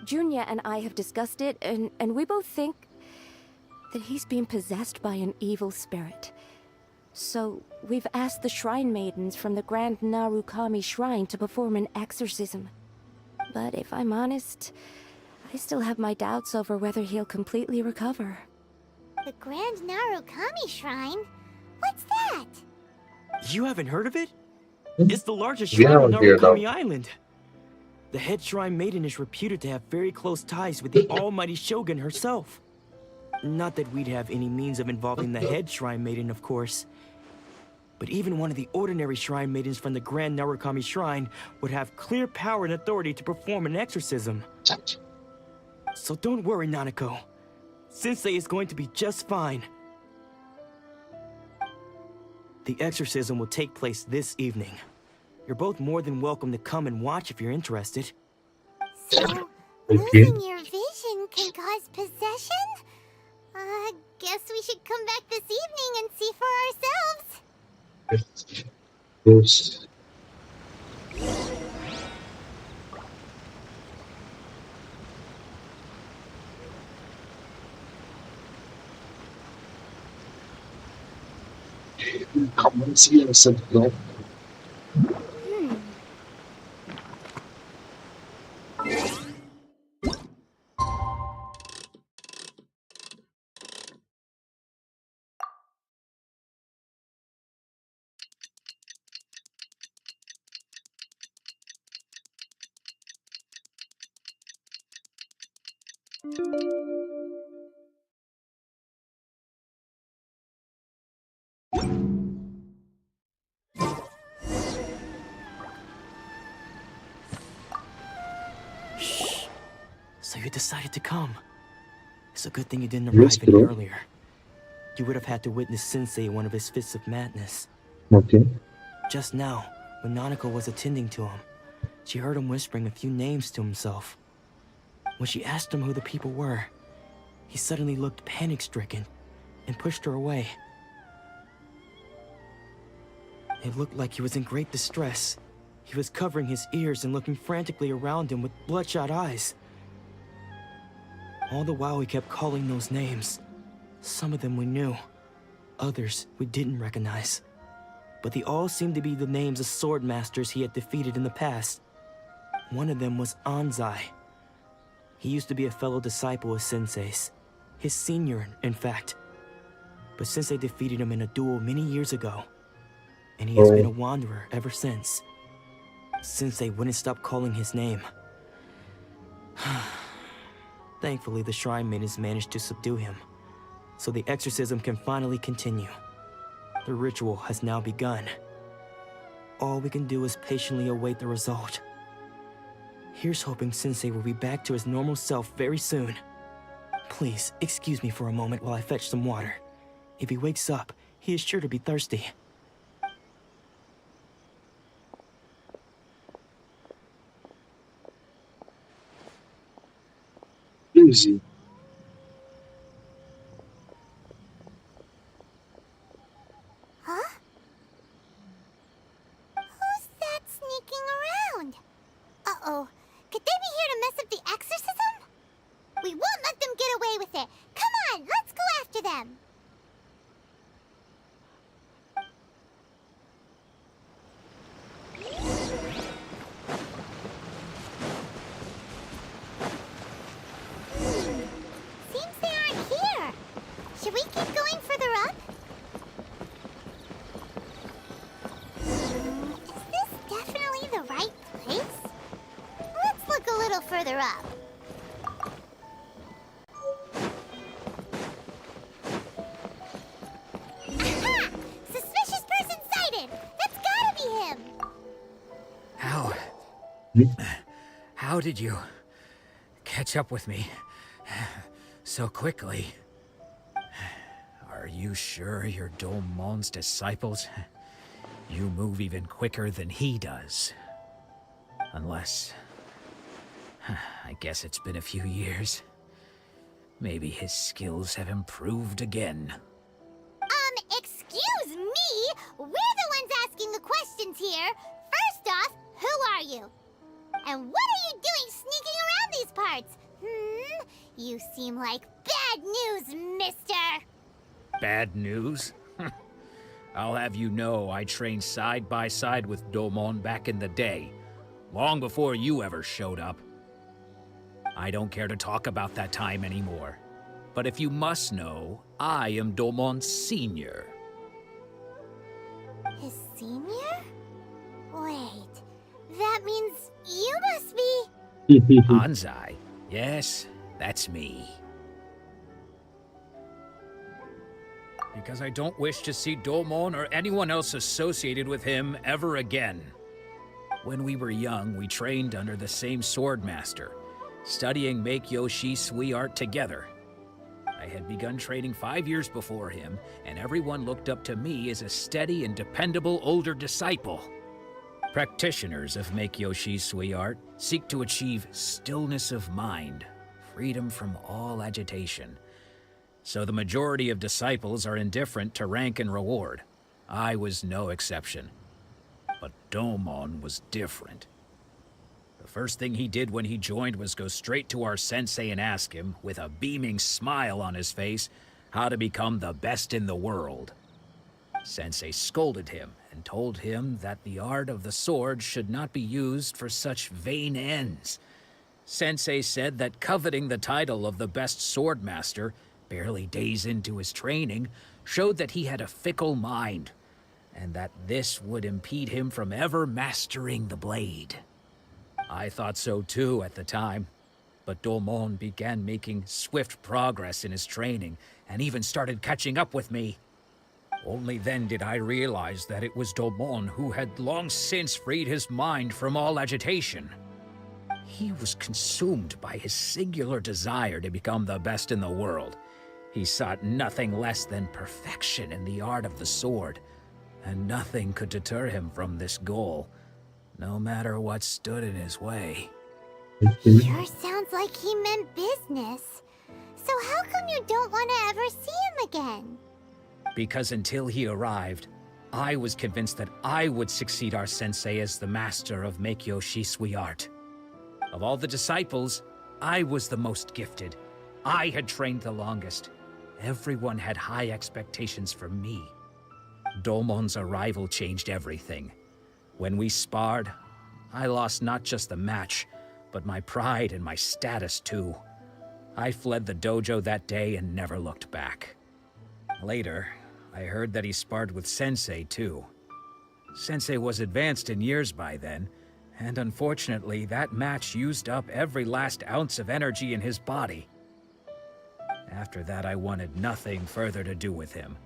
Junya and I have discussed it, and we both think that he's been possessed by an evil spirit. So, we've asked the Shrine Maidens from the Grand Narukami Shrine to perform an exorcism. But if I'm honest, I still have my doubts over whether he'll completely recover. The Grand Narukami Shrine? What's that? You haven't heard of it? It's the largest shrine on Narukami Island. The head shrine maiden is reputed to have very close ties with the almighty Shogun herself. Not that we'd have any means of involving the head shrine maiden, of course. But even one of the ordinary shrine maidens from the Grand Narukami Shrine would have clear power and authority to perform an exorcism. So don't worry, Nanako. Sensei is going to be just fine. The exorcism will take place this evening. You're both more than welcome to come and watch if you're interested. So, losing your vision can cause possession? Guess we should come back this evening and see for ourselves. Yes. Come and see yourself, bro. So you decided to come. It's a good thing you didn't arrive any earlier. You would have had to witness Sensei in one of his fits of madness. Okay. Just now, when Nanako was attending to him, she heard him whispering a few names to himself. When she asked him who the people were, he suddenly looked panic-stricken and pushed her away. It looked like he was in great distress. He was covering his ears and looking frantically around him with bloodshot eyes. All the while he kept calling those names. Some of them we knew, others we didn't recognize. But they all seemed to be the names of sword masters he had defeated in the past. One of them was Anzai. He used to be a fellow disciple of Sensei's, his senior, in fact. But Sensei defeated him in a duel many years ago, and he has been a wanderer ever since. Sensei wouldn't stop calling his name. Thankfully, the shrine maidens managed to subdue him, so the exorcism can finally continue. The ritual has now begun. All we can do is patiently await the result. Here's hoping Sensei will be back to his normal self very soon. Please, excuse me for a moment while I fetch some water. If he wakes up, he is sure to be thirsty. Easy. Huh? Who's that sneaking around? Uh-oh. Could they be here to mess up the exorcism? We won't let them get away with it. Come on, let's go after them. Seems they aren't here. Should we keep going further up? Is this definitely the right place? Let's look a little further up. Aha! Suspicious person sighted! That's gotta be him! How did you catch up with me so quickly? Are you sure you're Domon's disciples? You move even quicker than he does. Unless... I guess it's been a few years. Maybe his skills have improved again. Excuse me? We're the ones asking the questions here. First off, who are you? And what are you doing sneaking around these parts? You seem like bad news, mister. Bad news? I'll have you know I trained side by side with Domon back in the day, long before you ever showed up. I don't care to talk about that time anymore. But if you must know, I am Domon's senior. His senior? Wait, that means you must be... Anzai? Yes, that's me. Because I don't wish to see Domon or anyone else associated with him ever again. When we were young, we trained under the same sword master, studying Make-Yoshi Sui art together. I had begun training 5 years before him, and everyone looked up to me as a steady and dependable older disciple. Practitioners of Make-Yoshi Sui art seek to achieve stillness of mind, freedom from all agitation. So the majority of disciples are indifferent to rank and reward. I was no exception. But Domon was different. The first thing he did when he joined was go straight to our sensei and ask him, with a beaming smile on his face, how to become the best in the world. Sensei scolded him and told him that the art of the sword should not be used for such vain ends. Sensei said that coveting the title of the best sword master, barely days into his training, showed that he had a fickle mind, and that this would impede him from ever mastering the blade. I thought so too at the time, but Domon began making swift progress in his training, and even started catching up with me. Only then did I realize that it was Domon who had long since freed his mind from all agitation. He was consumed by his singular desire to become the best in the world. He sought nothing less than perfection in the art of the sword, and nothing could deter him from this goal, no matter what stood in his way. Sure sounds like he meant business. So how come you don't want to ever see him again? Because until he arrived, I was convinced that I would succeed our sensei as the master of Meikyo Shisui art. Of all the disciples, I was the most gifted. I had trained the longest. Everyone had high expectations for me. Domon's arrival changed everything. When we sparred, I lost not just the match, but my pride and my status too. I fled the dojo that day and never looked back. Later, I heard that he sparred with Sensei too. Sensei was advanced in years by then, and unfortunately that match used up every last ounce of energy in his body. After that, I wanted nothing further to do with him.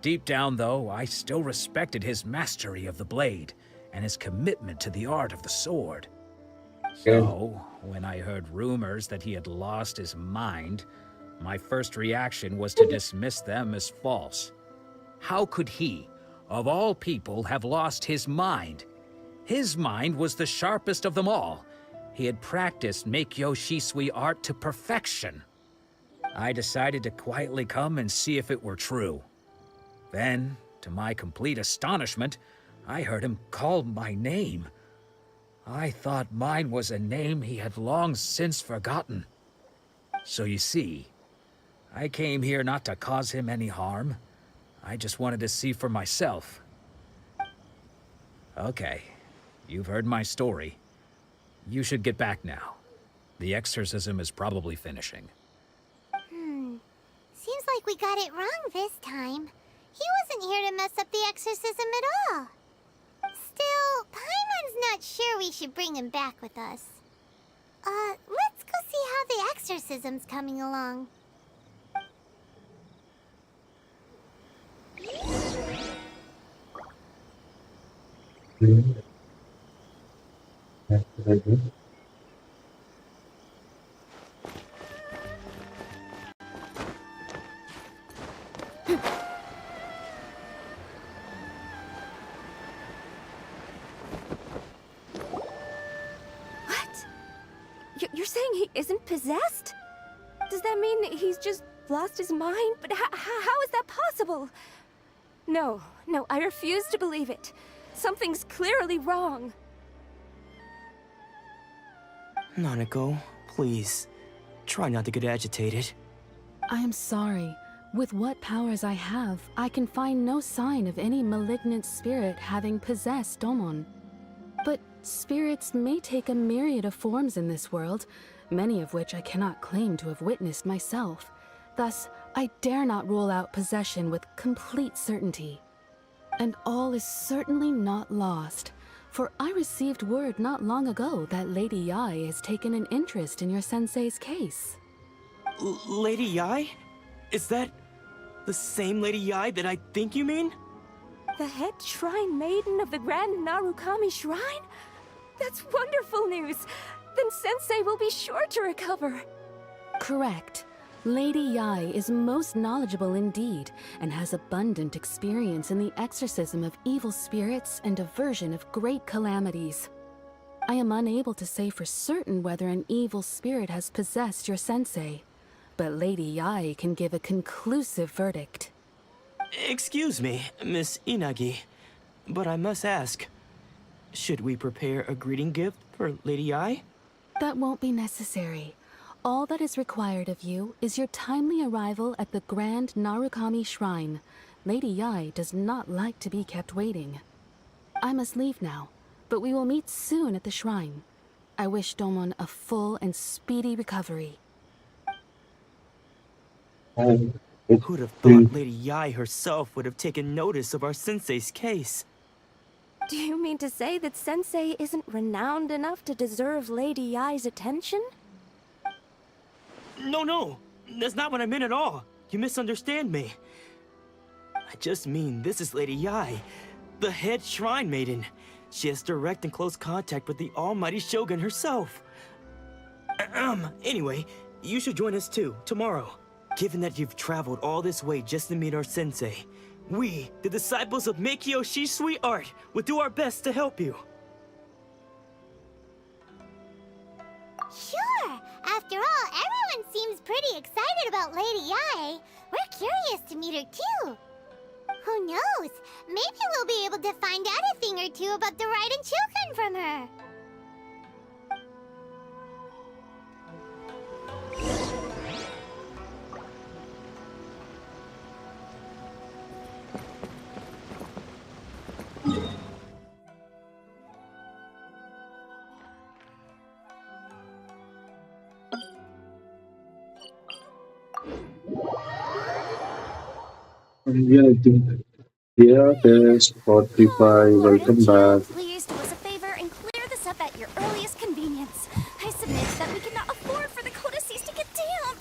Deep down, though, I still respected his mastery of the blade and his commitment to the art of the sword. So, when I heard rumors that he had lost his mind, my first reaction was to dismiss them as false. How could he, of all people, have lost his mind? His mind was the sharpest of them all. He had practiced Meikyo Shisui art to perfection. I decided to quietly come and see if it were true. Then, to my complete astonishment, I heard him call my name. I thought mine was a name he had long since forgotten. So you see, I came here not to cause him any harm. I just wanted to see for myself. Okay, you've heard my story. You should get back now. The exorcism is probably finishing. Seems like we got it wrong this time. He wasn't here to mess up the exorcism at all. Still, Paimon's not sure we should bring him back with us. Let's go see how the exorcism's coming along. You're saying he isn't possessed? Does that mean he's just lost his mind? But how is that possible? No, I refuse to believe it. Something's clearly wrong. Nanako, please, try not to get agitated. I am sorry. With what powers I have, I can find no sign of any malignant spirit having possessed Domon. But spirits may take a myriad of forms in this world, many of which I cannot claim to have witnessed myself. Thus, I dare not rule out possession with complete certainty. And all is certainly not lost, for I received word not long ago that Lady Yae has taken an interest in your sensei's case. Lady Yae? Is that the same Lady Yae that I think you mean? The head shrine maiden of the Grand Narukami Shrine? That's wonderful news! Then Sensei will be sure to recover. Correct. Lady Yae is most knowledgeable indeed, and has abundant experience in the exorcism of evil spirits and aversion of great calamities. I am unable to say for certain whether an evil spirit has possessed your sensei, but Lady Yae can give a conclusive verdict. Excuse me, Miss Inagi, but I must ask, should we prepare a greeting gift for Lady Yae? That won't be necessary. All that is required of you is your timely arrival at the Grand Narukami Shrine. Lady Yae does not like to be kept waiting. I must leave now, but we will meet soon at the shrine. I wish Domon a full and speedy recovery. Who'd have thought Lady Yae herself would have taken notice of our sensei's case? Do you mean to say that Sensei isn't renowned enough to deserve Lady Yae's attention? No, that's not what I meant at all. You misunderstand me. I just mean this is Lady Yae, the head shrine maiden. She has direct and close contact with the almighty Shogun herself. Anyway, you should join us too, tomorrow. Given that you've traveled all this way just to meet our sensei, We, the disciples of Meikyo Shisui Art, will do our best to help you. Sure! After all, everyone seems pretty excited about Lady Yae. We're curious to meet her too. Who knows? Maybe we'll be able to find out a thing or two about the Raiden children from her. Yeah, I think. Yeah, there's 45. Welcome back. Please do us a favor and clear this up at your earliest convenience. I submit that we cannot afford for the codices to get damp.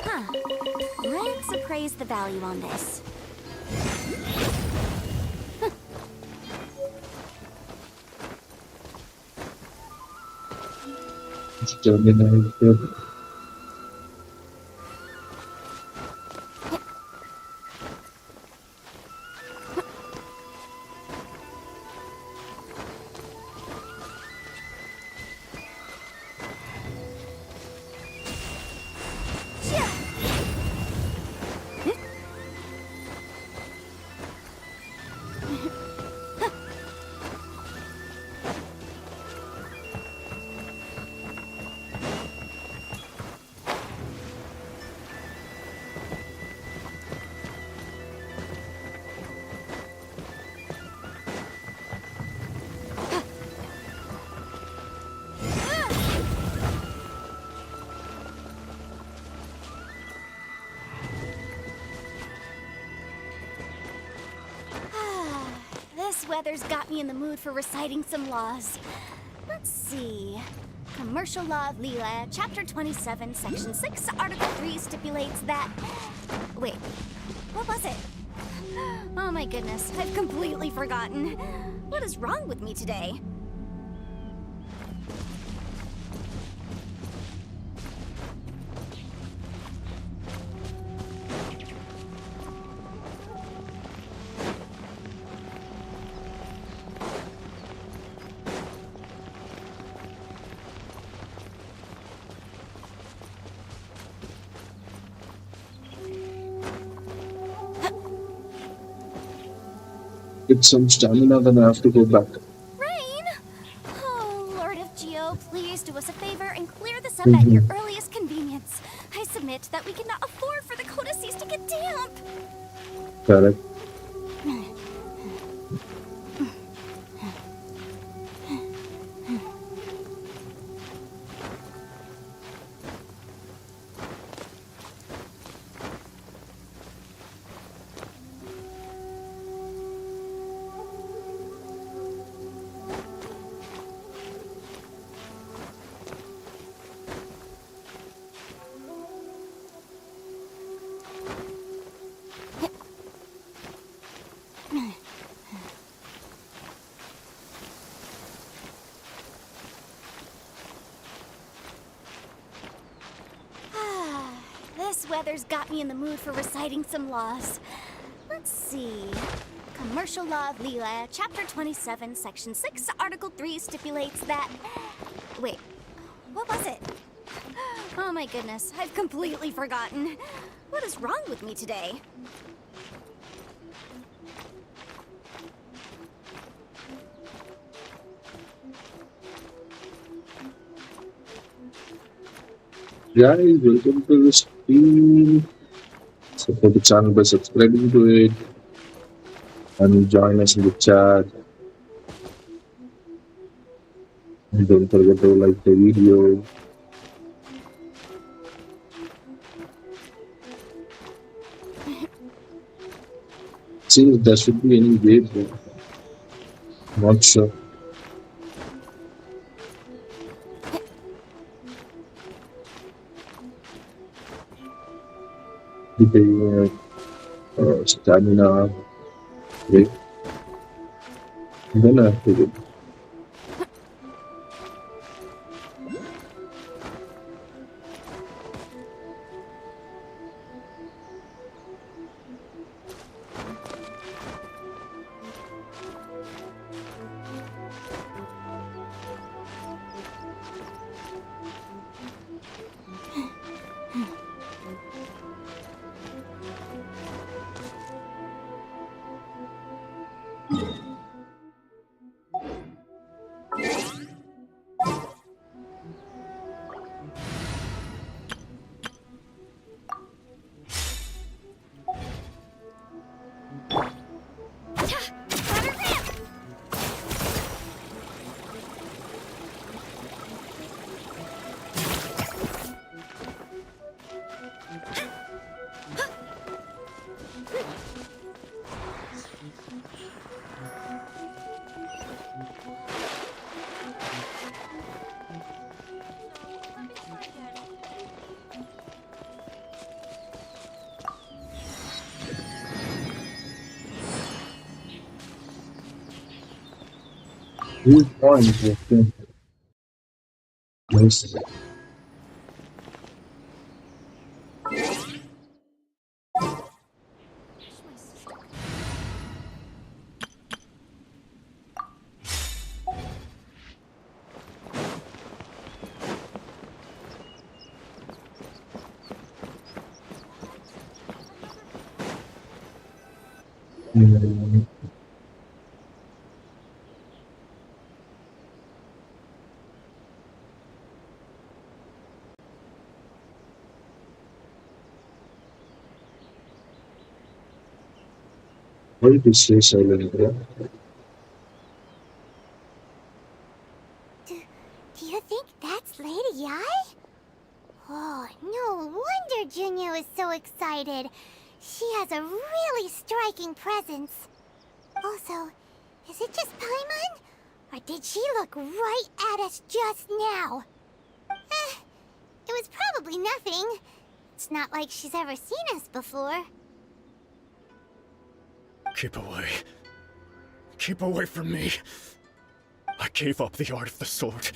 Huh. Let's appraise the value on this. It's terminated. This weather's got me in the mood for reciting some laws. Let's see. Commercial Law of Leela, Chapter 27, Section 6, Article 3 stipulates that... Wait, what was it? Oh my goodness, I've completely forgotten. What is wrong with me today? Get some stamina, then I have to go back. Rain! Oh, Lord of Geo, please do us a favor and clear this up at your earliest convenience. I submit that we cannot afford for the codices to get damp. Correct. This weather's got me in the mood for reciting some laws. Let's see. Commercial Law of Leela, Chapter 27, Section 6, Article 3 stipulates that... Wait, what was it? Oh my goodness, I've completely forgotten. What is wrong with me today? Guys, welcome to the stream. Support the channel by subscribing to it and join us in the chat. And don't forget to like the video. See if there should be any wave there. Not sure. The stamina. Wait. Then I have to do. Good point, okay. Nice. Mm, why did you stay silent, bro? Do you think that's Lady Yai? Oh, no wonder Junior was so excited. She has a really striking presence. Also, is it just Paimon? Or did she look right at us just now? It was probably nothing. It's not like she's ever seen us before. Keep away. Keep away from me. I gave up the art of the sword.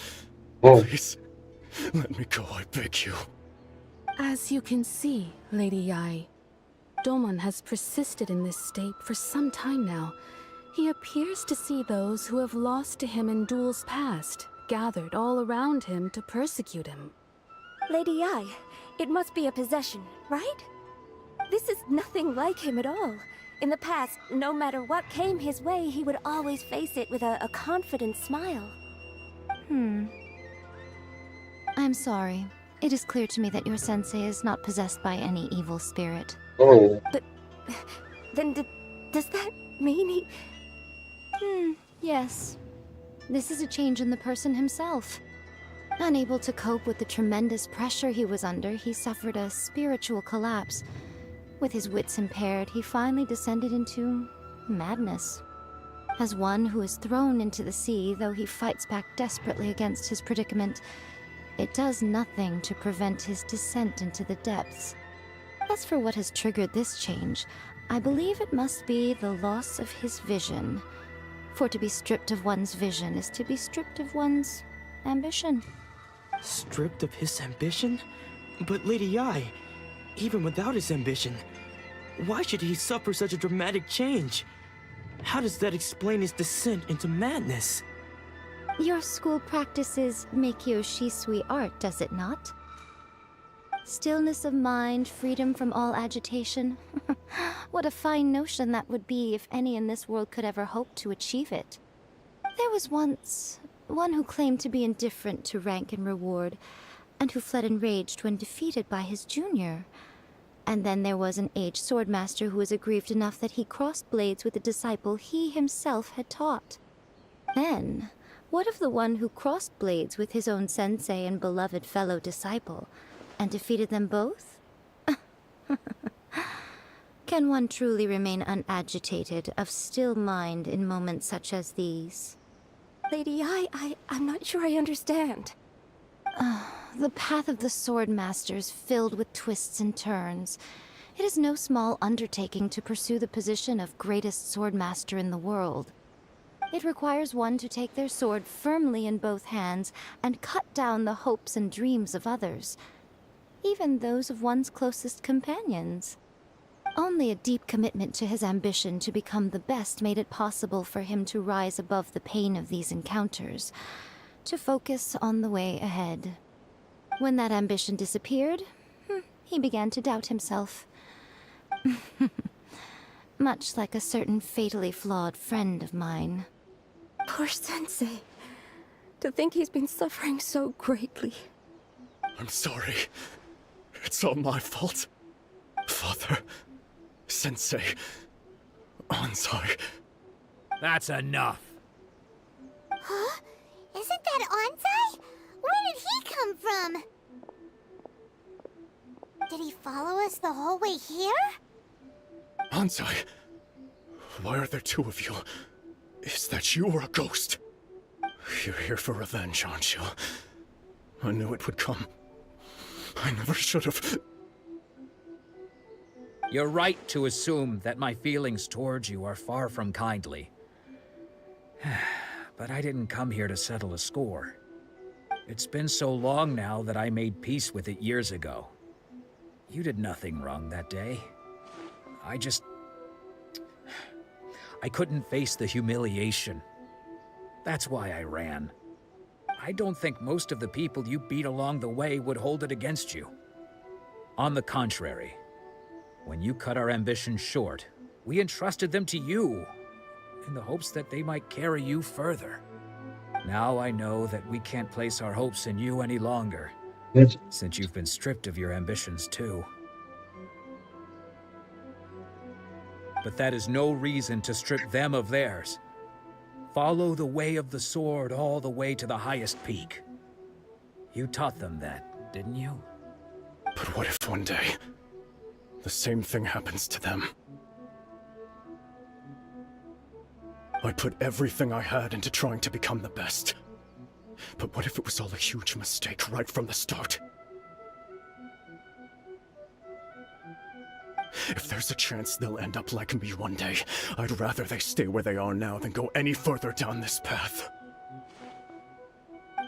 Oh. Please, let me go, I beg you. As you can see, Lady Yai, Domon has persisted in this state for some time now. He appears to see those who have lost to him in duels past, gathered all around him to persecute him. Lady Yai, it must be a possession, right? This is nothing like him at all. In the past, no matter what came his way, he would always face it with a confident smile. I'm sorry. It is clear to me that your sensei is not possessed by any evil spirit. Oh. But then does that mean he... Yes. This is a change in the person himself. Unable to cope with the tremendous pressure he was under, he suffered a spiritual collapse. With his wits impaired, he finally descended into madness. As one who is thrown into the sea, though he fights back desperately against his predicament, it does nothing to prevent his descent into the depths. As for what has triggered this change, I believe it must be the loss of his vision. For to be stripped of one's vision is to be stripped of one's ambition. Stripped of his ambition? But Lady Yai, even without his ambition, why should he suffer such a dramatic change? How does that explain his descent into madness? Your school practices Meikyo Shisui art, does it not? Stillness of mind, freedom from all agitation. What a fine notion that would be if any in this world could ever hope to achieve it. There was once one who claimed to be indifferent to rank and reward, and who fled enraged when defeated by his junior. And then there was an aged swordmaster who was aggrieved enough that he crossed blades with a disciple he himself had taught. Then, what of the one who crossed blades with his own sensei and beloved fellow disciple, and defeated them both? Can one truly remain unagitated, of still mind in moments such as these? Lady Yai, I'm not sure I understand. The path of the Swordmaster is filled with twists and turns. It is no small undertaking to pursue the position of greatest Swordmaster in the world. It requires one to take their sword firmly in both hands and cut down the hopes and dreams of others, even those of one's closest companions. Only a deep commitment to his ambition to become the best made it possible for him to rise above the pain of these encounters, to focus on the way ahead. When that ambition disappeared, he began to doubt himself. Much like a certain fatally flawed friend of mine. Poor Sensei. To think he's been suffering so greatly. I'm sorry. It's all my fault. Father, Sensei, Ansai. That's enough. Huh? Isn't that Ansai? Where did he come from? Did he follow us the whole way here? Ansai, why are there two of you? Is that you or a ghost? You're here for revenge, aren't you? I knew it would come. I never should have. You're right to assume that my feelings towards you are far from kindly. But I didn't come here to settle a score. It's been so long now that I made peace with it years ago. You did nothing wrong that day. I couldn't face the humiliation. That's why I ran. I don't think most of the people you beat along the way would hold it against you. On the contrary, when you cut our ambitions short, we entrusted them to you, in the hopes that they might carry you further. Now I know that we can't place our hopes in you any longer, Yes. since you've been stripped of your ambitions too. But that is no reason to strip them of theirs. Follow the way of the sword all the way to the highest peak. You taught them that, didn't you? But what if one day, the same thing happens to them? I put everything I had into trying to become the best. But what if it was all a huge mistake right from the start? If there's a chance they'll end up like me one day, I'd rather they stay where they are now than go any further down this path.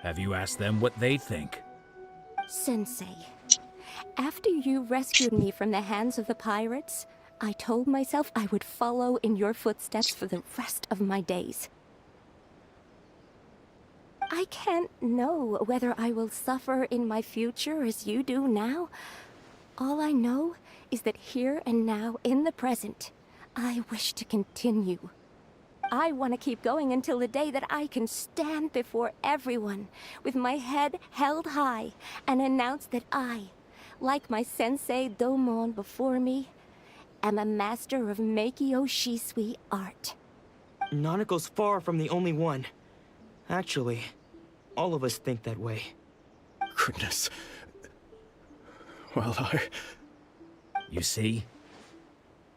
Have you asked them what they think? Sensei, after you rescued me from the hands of the pirates, I told myself I would follow in your footsteps for the rest of my days. I can't know whether I will suffer in my future as you do now. All I know is that here and now, in the present, I wish to continue. I want to keep going until the day that I can stand before everyone with my head held high and announce that I, like my sensei Domon before me, am a master of Meikyo Shisui art. Nanako's far from the only one. Actually, all of us think that way. Goodness. Well, You see?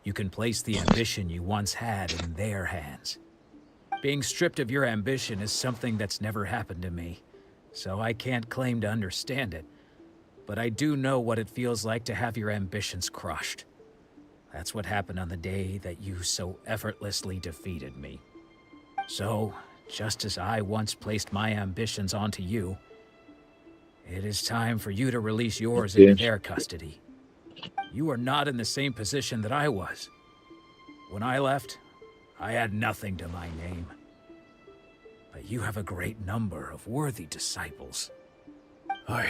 You can place the ambition you once had in their hands. Being stripped of your ambition is something that's never happened to me, so I can't claim to understand it. But I do know what it feels like to have your ambitions crushed. That's what happened on the day that you so effortlessly defeated me. So, just as I once placed my ambitions onto you, it is time for you to release yours into their custody. You are not in the same position that I was. When I left, I had nothing to my name. But you have a great number of worthy disciples. I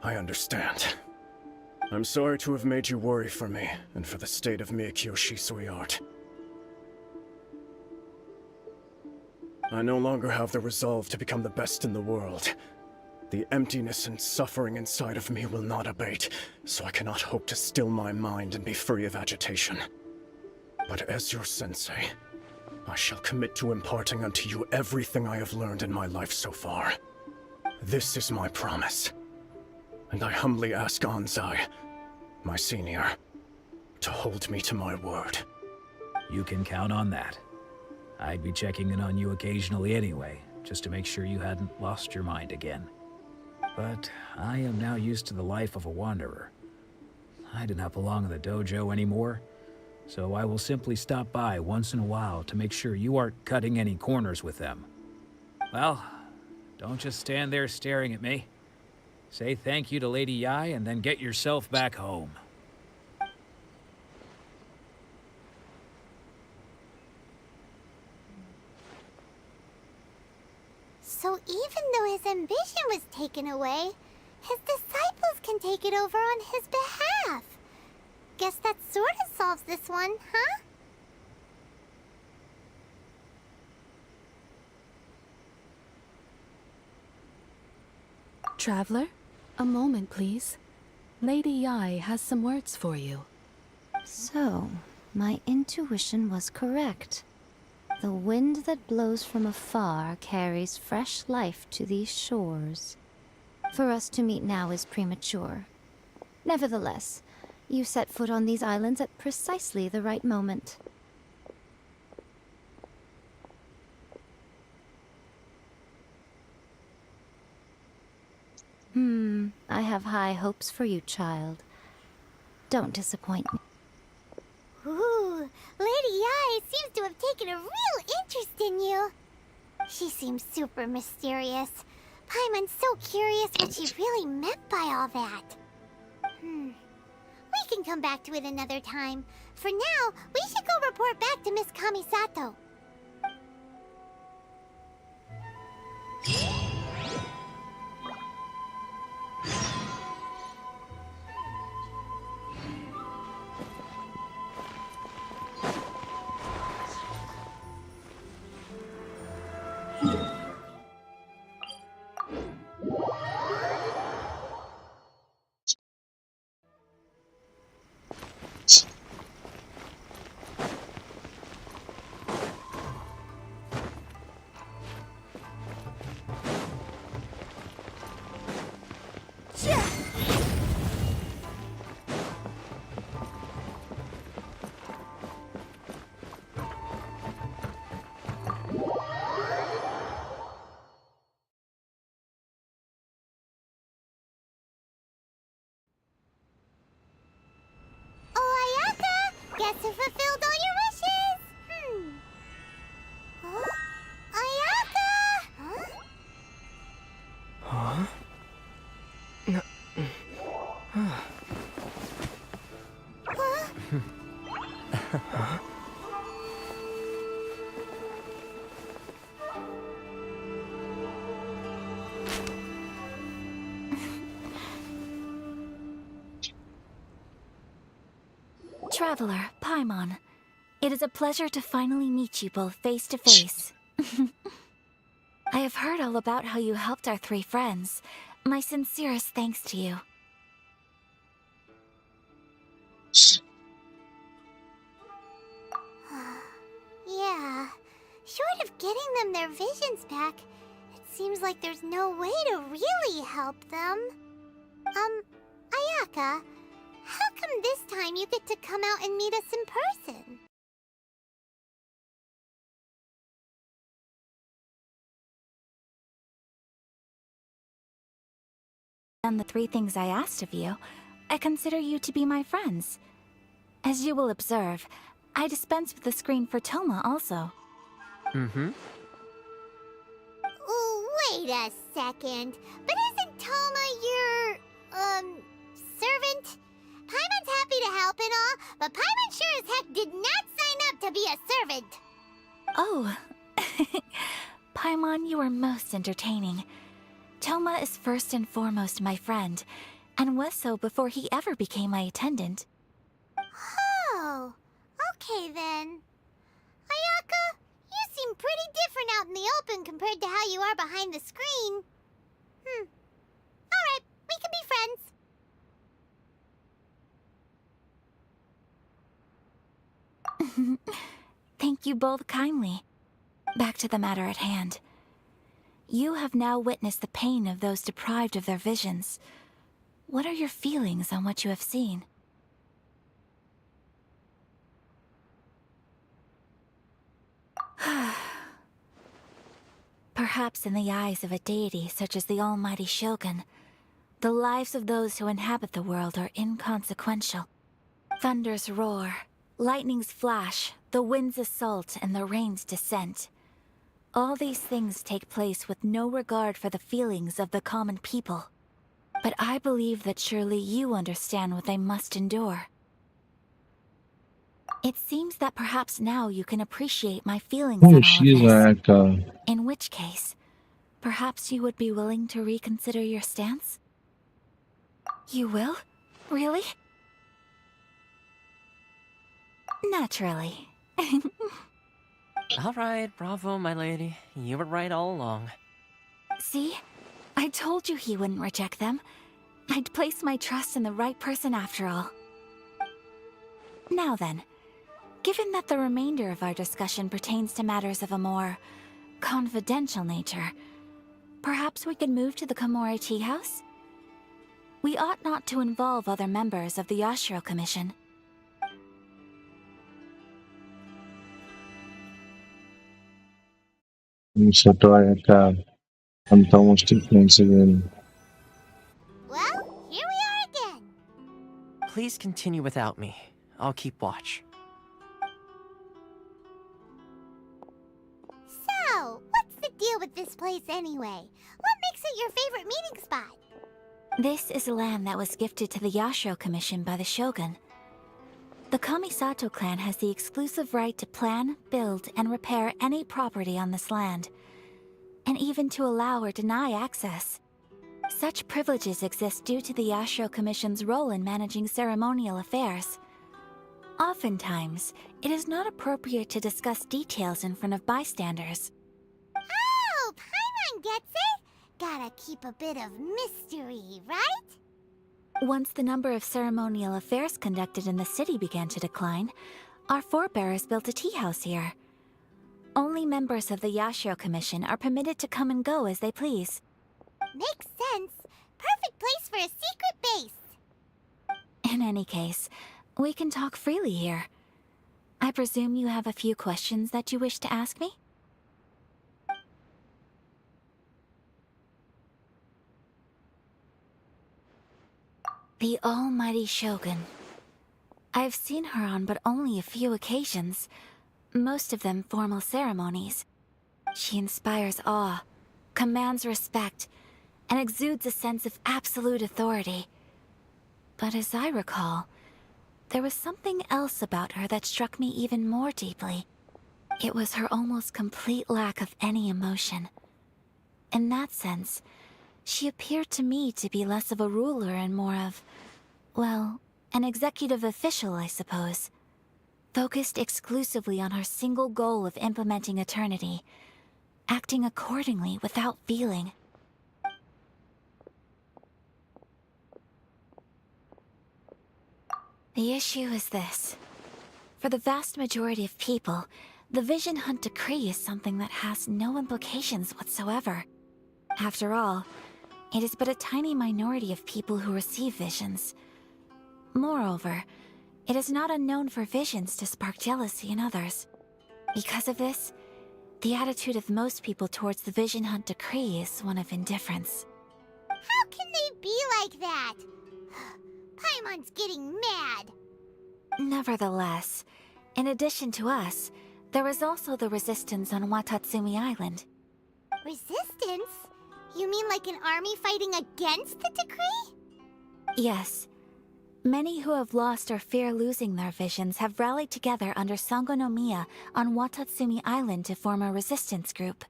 understand. I'm sorry to have made you worry for me, and for the state of Meikyo Shisui art. I no longer have the resolve to become the best in the world. The emptiness and suffering inside of me will not abate, so I cannot hope to still my mind and be free of agitation. But as your sensei, I shall commit to imparting unto you everything I have learned in my life so far. This is my promise. And I humbly ask Anzai, my senior, to hold me to my word. You can count on that. I'd be checking in on you occasionally anyway, just to make sure you hadn't lost your mind again. But I am now used to the life of a wanderer. I do not belong in the dojo anymore, so I will simply stop by once in a while to make sure you aren't cutting any corners with them. Well, don't just stand there staring at me. Say thank you to Lady Yai and then get yourself back home. So even though his ambition was taken away, his disciples can take it over on his behalf. Guess that sort of solves this one, huh? Traveler, a moment, please. Lady Yai has some words for you. So, my intuition was correct. The wind that blows from afar carries fresh life to these shores. For us to meet now is premature. Nevertheless, you set foot on these islands at precisely the right moment. I have high hopes for you, child. Don't disappoint me. Ooh, Lady Yai seems to to have taken a real interest in you. She seems super mysterious. Paimon's so curious what she really meant by all that. We can come back to it another time. For now, we should go report back to Miss Kamisato. Guess who fulfilled all your wishes? Huh? Ayaka! Huh? Traveler, Paimon, it is a pleasure to finally meet you both face to face. I have heard all about how you helped our three friends. My sincerest thanks to you. Yeah, short of getting them their visions back, it seems like there's no way to really help them. Ayaka, how come this time you get to come out and meet us in person? And the three things I asked of you, I consider you to be my friends. As you will observe, I dispense with the screen for Toma also. Wait a second. But isn't Toma your, servant? Paimon's happy to help and all, but Paimon sure as heck did not sign up to be a servant. Oh. Paimon, you are most entertaining. Toma is first and foremost my friend, and was so before he ever became my attendant. Oh, okay then. Ayaka, you seem pretty different out in the open compared to how you are behind the screen. Alright, we can be friends. Thank you both kindly. Back to the matter at hand. You have now witnessed the pain of those deprived of their visions. What are your feelings on what you have seen? Perhaps in the eyes of a deity such as the almighty Shogun, the lives of those who inhabit the world are inconsequential. Thunders roar, lightnings flash, the winds assault, and the rains descent. All these things take place with no regard for the feelings of the common people. But I believe that surely you understand what they must endure. It seems that perhaps now you can appreciate my feelings on all of she's this. like, In which case, perhaps you would be willing to reconsider your stance? You will? Really? Naturally. Alright, bravo, my lady. You were right all along. See? I told you he wouldn't reject them. I'd placed my trust in the right person after all. Now then, given that the remainder of our discussion pertains to matters of a more confidential nature, perhaps we could move to the Komori Tea House? We ought not to involve other members of the Yashiro Commission. Ayaka and Thomas once again. Well, here we are again. Please continue without me. I'll keep watch. with this place anyway? What makes it your favorite meeting spot? This is land that was gifted to the Yashiro Commission by the Shogun. The Kamisato clan has the exclusive right to plan, build, and repair any property on this land, and even to allow or deny access. Such privileges exist due to the Yashiro Commission's role in managing ceremonial affairs. Oftentimes, it is not appropriate to discuss details in front of bystanders. Oh, Paimon gets it! Gotta keep a bit of mystery, right? Once the number of ceremonial affairs conducted in the city began to decline, our forebears built a tea house here. Only members of the Yashiro Commission are permitted to come and go as they please. Makes sense. Perfect place for a secret base. In any case, we can talk freely here. I presume you have a few questions that you wish to ask me? The almighty Shogun. I've seen her on but only a few occasions, most of them formal ceremonies. She inspires awe, commands respect, and exudes a sense of absolute authority. But as I recall, there was something else about her that struck me even more deeply. It was her almost complete lack of any emotion. In that sense, she appeared to me to be less of a ruler and more of, well, an executive official, I suppose. Focused exclusively on her single goal of implementing eternity, acting accordingly without feeling. The issue is this. For the vast majority of people, the Vision Hunt Decree is something that has no implications whatsoever. After all, it is but a tiny minority of people who receive visions. Moreover, it is not unknown for visions to spark jealousy in others. Because of this, the attitude of most people towards the Vision Hunt Decree is one of indifference. How can they be like that? Paimon's getting mad. Nevertheless, in addition to us, there is also the resistance on Watatsumi Island. Resistance? You mean like an army fighting against the decree? Yes. Many who have lost or fear losing their visions have rallied together under Sangonomiya on Watatsumi Island to form a resistance group.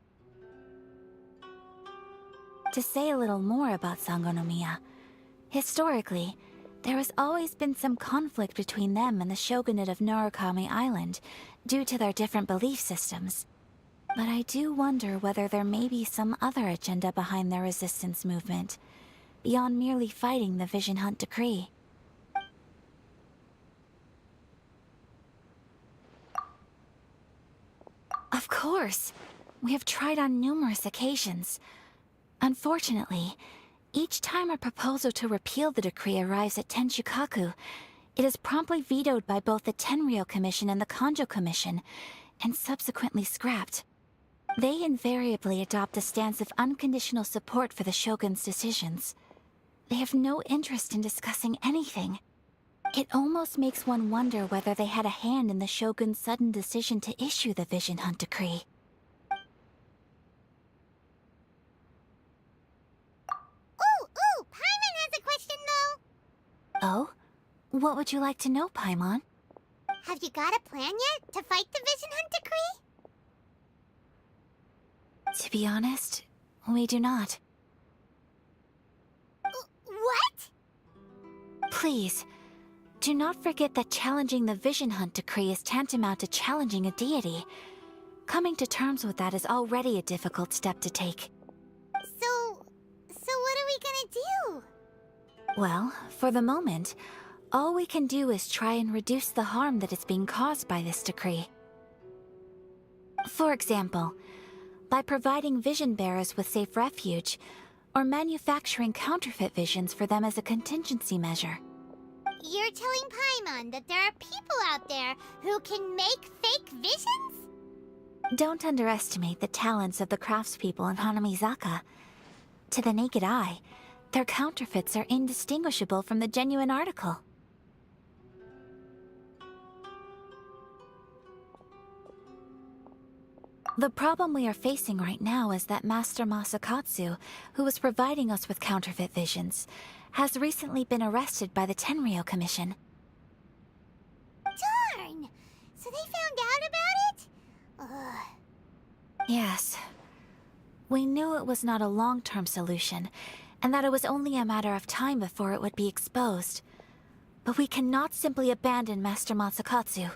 To say a little more about Sangonomiya, historically, there has always been some conflict between them and the shogunate of Narukami Island due to their different belief systems. But I do wonder whether there may be some other agenda behind their resistance movement, beyond merely fighting the Vision Hunt Decree. Of course! We have tried on numerous occasions. Unfortunately, each time a proposal to repeal the decree arrives at Tenshukaku, it is promptly vetoed by both the Tenryou Commission and the Kanjo Commission, and subsequently scrapped. They invariably adopt a stance of unconditional support for the Shogun's decisions. They have no interest in discussing anything. It almost makes one wonder whether they had a hand in the Shogun's sudden decision to issue the Vision Hunt Decree. Ooh, Paimon has a question though. Oh? What would you like to know, Paimon? Have you got a plan yet to fight the Vision Hunt Decree? To be honest, we do not. What? Please, do not forget that challenging the Vision Hunt Decree is tantamount to challenging a deity. Coming to terms with that is already a difficult step to take. So what are we gonna do? Well, for the moment, all we can do is try and reduce the harm that is being caused by this decree. For example, by providing vision bearers with safe refuge, or manufacturing counterfeit visions for them as a contingency measure. You're telling Paimon that there are people out there who can make fake visions? Don't underestimate the talents of the craftspeople in Hanamizaka. To the naked eye, their counterfeits are indistinguishable from the genuine article. The problem we are facing right now is that Master Masakatsu, who was providing us with counterfeit visions, has recently been arrested by the Tenryou Commission. Darn! So they found out about it? Ugh. Yes. We knew it was not a long-term solution, and that it was only a matter of time before it would be exposed. But we cannot simply abandon Master Masakatsu.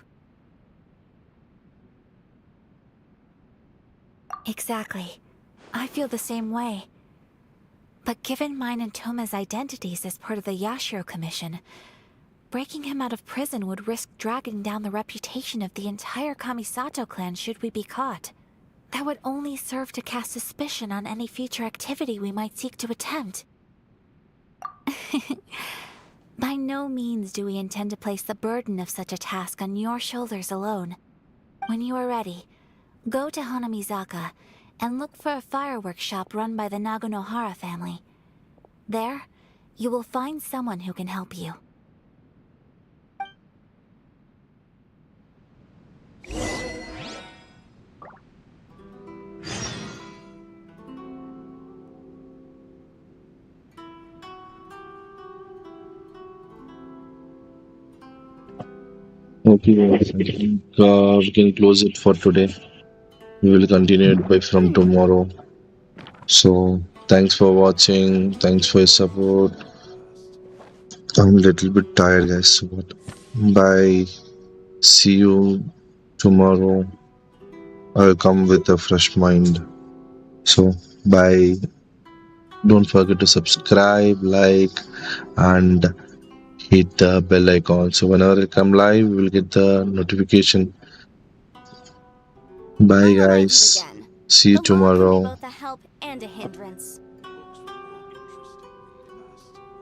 Exactly. I feel the same way. But given mine and Toma's identities as part of the Yashiro Commission, breaking him out of prison would risk dragging down the reputation of the entire Kamisato clan should we be caught. That would only serve to cast suspicion on any future activity we might seek to attempt. By no means do we intend to place the burden of such a task on your shoulders alone. When you are ready, go to Hanamizaka and look for a fireworks shop run by the Nagonohara family. There, you will find someone who can help you. Okay, guys, I think we can close it for today. We will continue it by from tomorrow. So, thanks for watching. Thanks for your support. I'm a little bit tired, guys. But bye. See you tomorrow. I'll come with a fresh mind. So, bye. Don't forget to subscribe, like, and hit the bell icon. So, whenever I come live, you will get the notification. Bye, guys. See you tomorrow. Both a help and a hindrance.